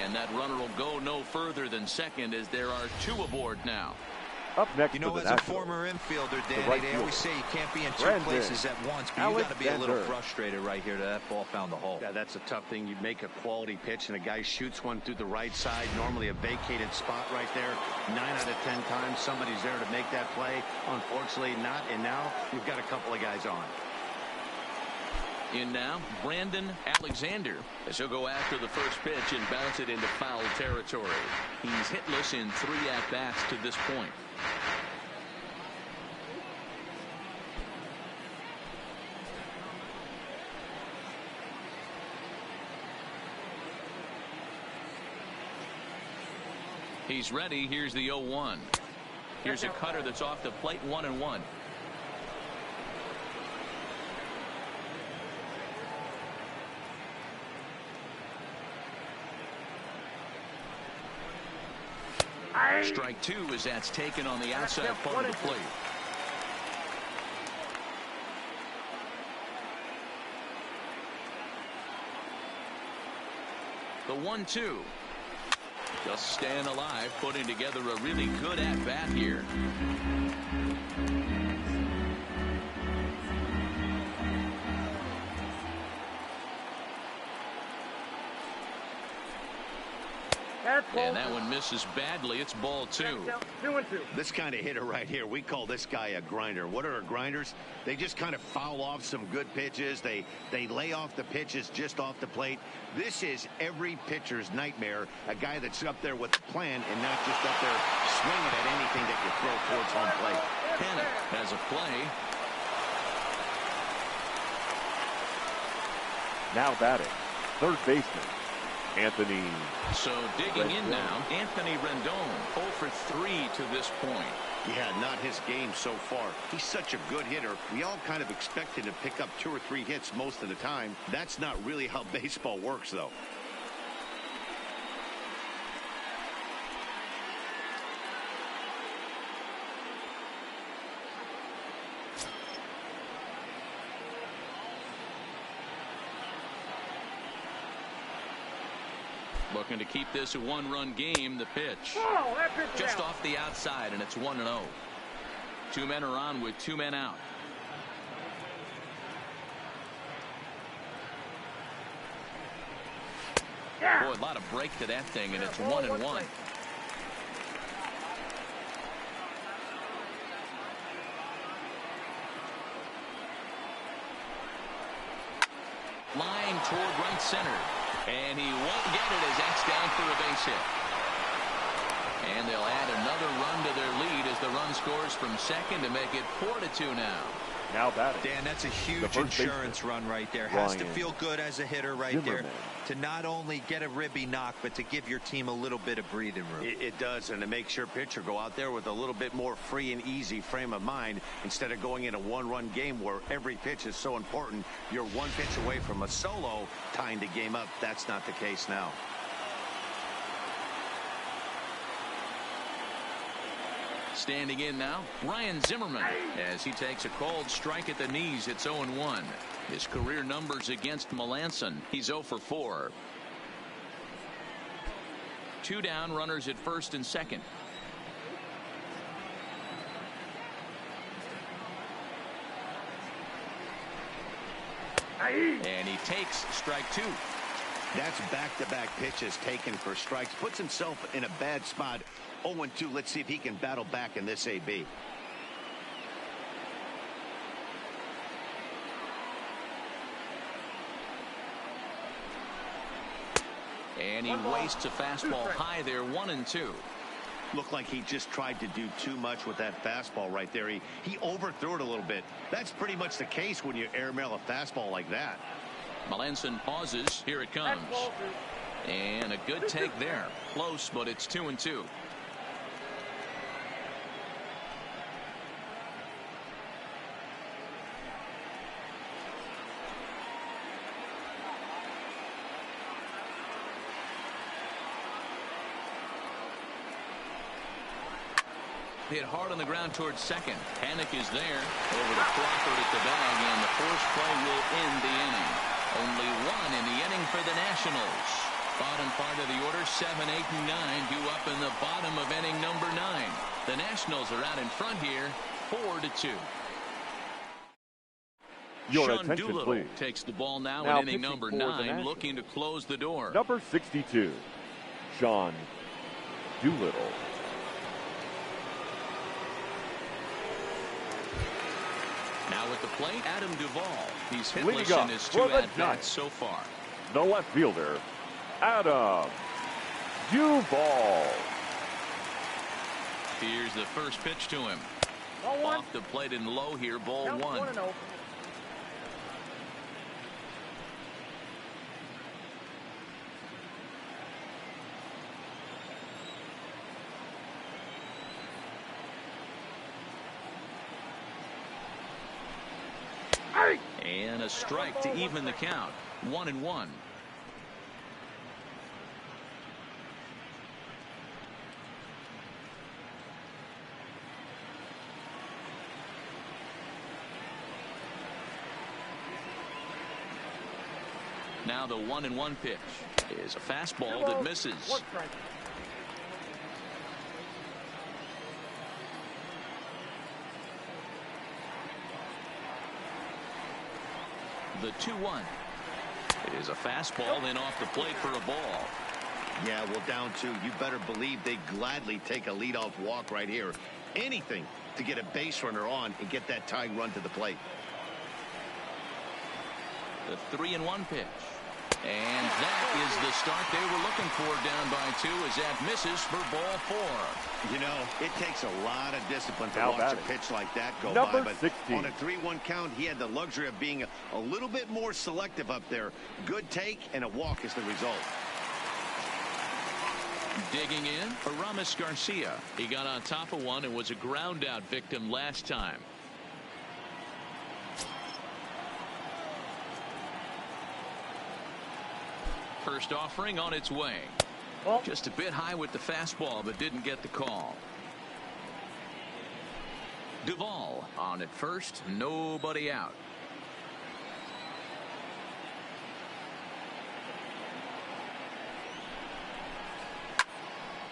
And that runner will go no further than second as there are 2 aboard now. Up next, you know, as a former infielder, Danny, they always say you can't be in 2 places at once, but you got to be a little frustrated right here that ball found the hole. Yeah, that's a tough thing. You make a quality pitch and a guy shoots one through the right side, normally a vacated spot right there. 9 out of 10 times somebody's there to make that play. Unfortunately not, and now you've got a couple of guys on. In now, Brandon Alexander, as he'll go after the first pitch and bounce it into foul territory. He's hitless in 3 at-bats to this point. He's ready. Here's the 0-1. Here's a cutter that's off the plate, 1-1. Strike 2 as that's taken on the outside part of the plate. The 1-2. Just staying alive, putting together a really good at-bat here. And that one misses badly. It's ball 2. 2-2. This kind of hitter right here, we call this guy a grinder. What are grinders? They just kind of foul off some good pitches. They lay off the pitches just off the plate. This is every pitcher's nightmare. A guy that's up there with a plan and not just up there swinging at anything that you throw towards home plate. Hansen has a play. Now batting, third baseman, Anthony. So digging in now, Anthony Rendon, 0 for 3 to this point. Yeah, not his game so far. He's such a good hitter. We all kind of expect him to pick up 2 or 3 hits most of the time. That's not really how baseball works, though. Looking to keep this a 1-run game. The pitch just off the outside, and it's 1-0. 2 men are on with 2 men out. Boy, a lot of break to that thing, and it's 1-1. Line toward right center. And he won't get it as that's down for a base hit. And they'll add another run to their lead as the run scores from second to make it 4-2 now. Now batting. Dan, that's a huge insurance run right there. Has to feel good as a hitter right there to not only get a ribby knock, but to give your team a little bit of breathing room. It does, and it makes your pitcher go out there with a little bit more free and easy frame of mind instead of going in a 1-run game where every pitch is so important. You're 1 pitch away from a solo tying the game up. That's not the case now. Standing in now, Ryan Zimmerman, as he takes a called strike at the knees. It's 0-1. His career numbers against Melanson, he's 0 for 4. 2 down, runners at first and second. And he takes strike 2. That's back-to-back pitches taken for strikes. Puts himself in a bad spot. 0-2. Let's see if he can battle back in this AB. And he wastes a fastball high there, 1-2. Looked like he just tried to do too much with that fastball right there. He overthrew it a little bit. That's pretty much the case when you airmail a fastball like that. Melanson pauses. Here it comes. And a good take there. Close, but it's 2-2. Hit hard on the ground towards second. Hannick is there. Over to Crawford at the bag, and the force play will end the inning. Only one in the inning for the Nationals. Bottom part of the order, 7, 8, and 9 due up in the bottom of inning number 9. The Nationals are out in front here, 4-2. Sean Doolittle takes the ball now in inning number 9, looking to close the door. Number 62, Sean Doolittle. Now at the plate, Adam Duvall. He's hitless in his 2 at-bats so far. The left fielder, Adam Duvall. Here's the first pitch to him. Off the plate and low here, ball 1. And a strike to even the count. 1-1. Now the 1-1 pitch is a fastball that misses. The 2-1. It is a fastball, then off the plate for a ball. Yeah, well, down 2. You better believe they gladly take a leadoff walk right here. Anything to get a base runner on and get that tying run to the plate. The 3-1 pitch. And that is the start they were looking for, down by 2, as that misses for ball 4. You know, it takes a lot of discipline to watch a pitch like that go by, but 16. On a 3-1 count, he had the luxury of being a little bit more selective up there. Good take, and a walk is the result. Digging in, Aramis Garcia. He got on top of one and was a ground-out victim last time. First offering on its way. Just a bit high with the fastball, but didn't get the call. Duvall on at first, nobody out.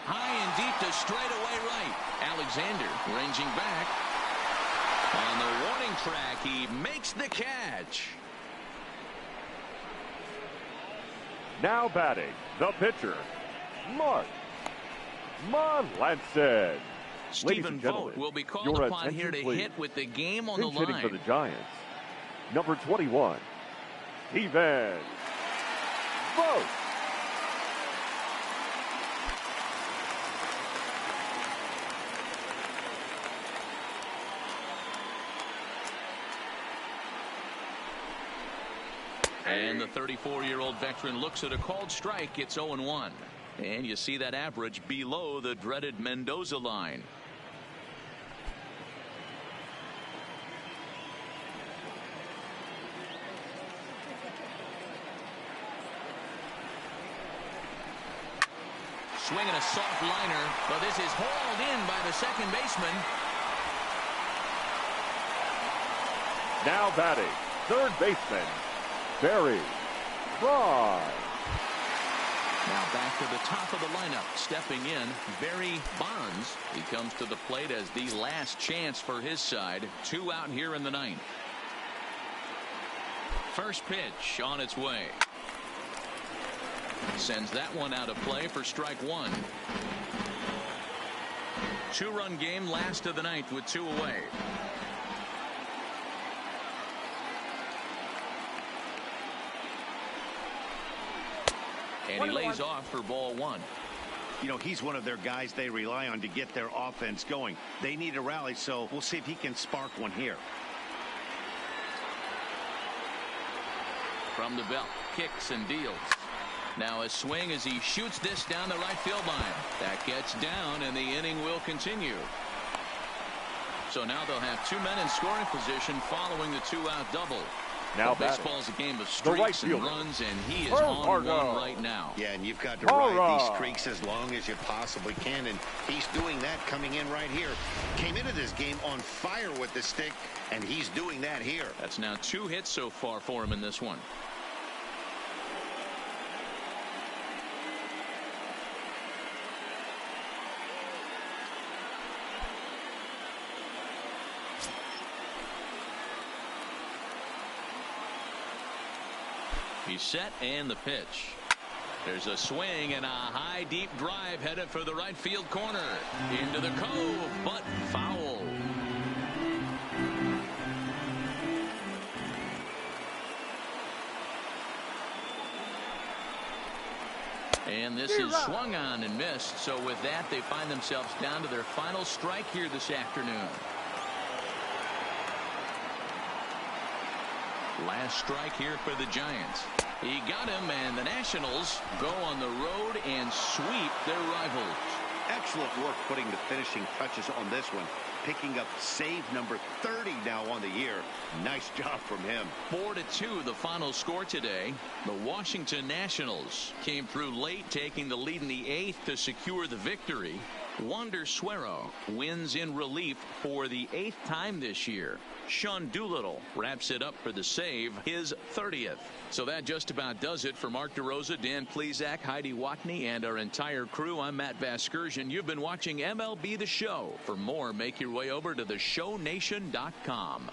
High and deep to straightaway right. Alexander ranging back. On the warning track, he makes the catch. Now batting, the pitcher, Mark Melanson. Stephen Vogt will be called upon here to hit with the game on the line. Hitting for the Giants, number 21, Stephen Vogt. And the 34-year-old veteran looks at a called strike. It's 0-1. And you see that average below the dreaded Mendoza line. Swinging a soft liner, but this is hauled in by the second baseman. Now batting, third baseman, Barry Bonds. Now back to the top of the lineup. Stepping in, Barry Bonds. He comes to the plate as the last chance for his side. 2 out here in the 9th. First pitch on its way. Sends that one out of play for strike 1. 2-run game, last of the 9th with 2 away. And he lays off for ball 1. You know, he's one of their guys they rely on to get their offense going. They need a rally, so we'll see if he can spark one here. From the belt, kicks and deals. Now a swing as he shoots this down the right field line. That gets down, and the inning will continue. So now they'll have 2 men in scoring position following the 2-out double. Now baseball's a game of streaks and runs, and he is on one right now. Yeah, and you've got to ride these streaks as long as you possibly can, and he's doing that coming in right here. Came into this game on fire with the stick, and he's doing that here. That's now 2 hits so far for him in this one. He's set, and the pitch. There's a swing and a high deep drive headed for the right field corner. Into the cove, but foul. And this is swung on and missed. So with that, they find themselves down to their final strike here this afternoon. Last strike here for the Giants. He got him, and the Nationals go on the road and sweep their rivals. Excellent work putting the finishing touches on this one. Picking up save number 30 now on the year. Nice job from him. 4-2 the final score today. The Washington Nationals came through late, taking the lead in the 8th to secure the victory. Wander Suero wins in relief for the 8th time this year. Sean Doolittle wraps it up for the save, his 30th. So that just about does it for Mark DeRosa, Dan Plesac, Heidi Watney, and our entire crew. I'm Matt Vasgersian. You've been watching MLB The Show. For more, make your way over to theshownation.com.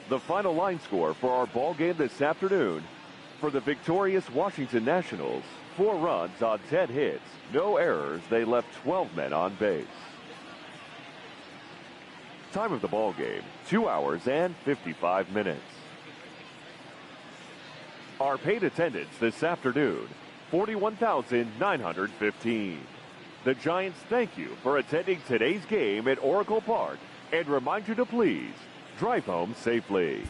The final line score for our ball game this afternoon: for the victorious Washington Nationals, 4 runs on 10 hits, no errors. They left 12 men on base. Time of the ball game, 2 hours and 55 minutes. Our paid attendance this afternoon, 41,915. The Giants thank you for attending today's game at Oracle Park and remind you to please drive home safely.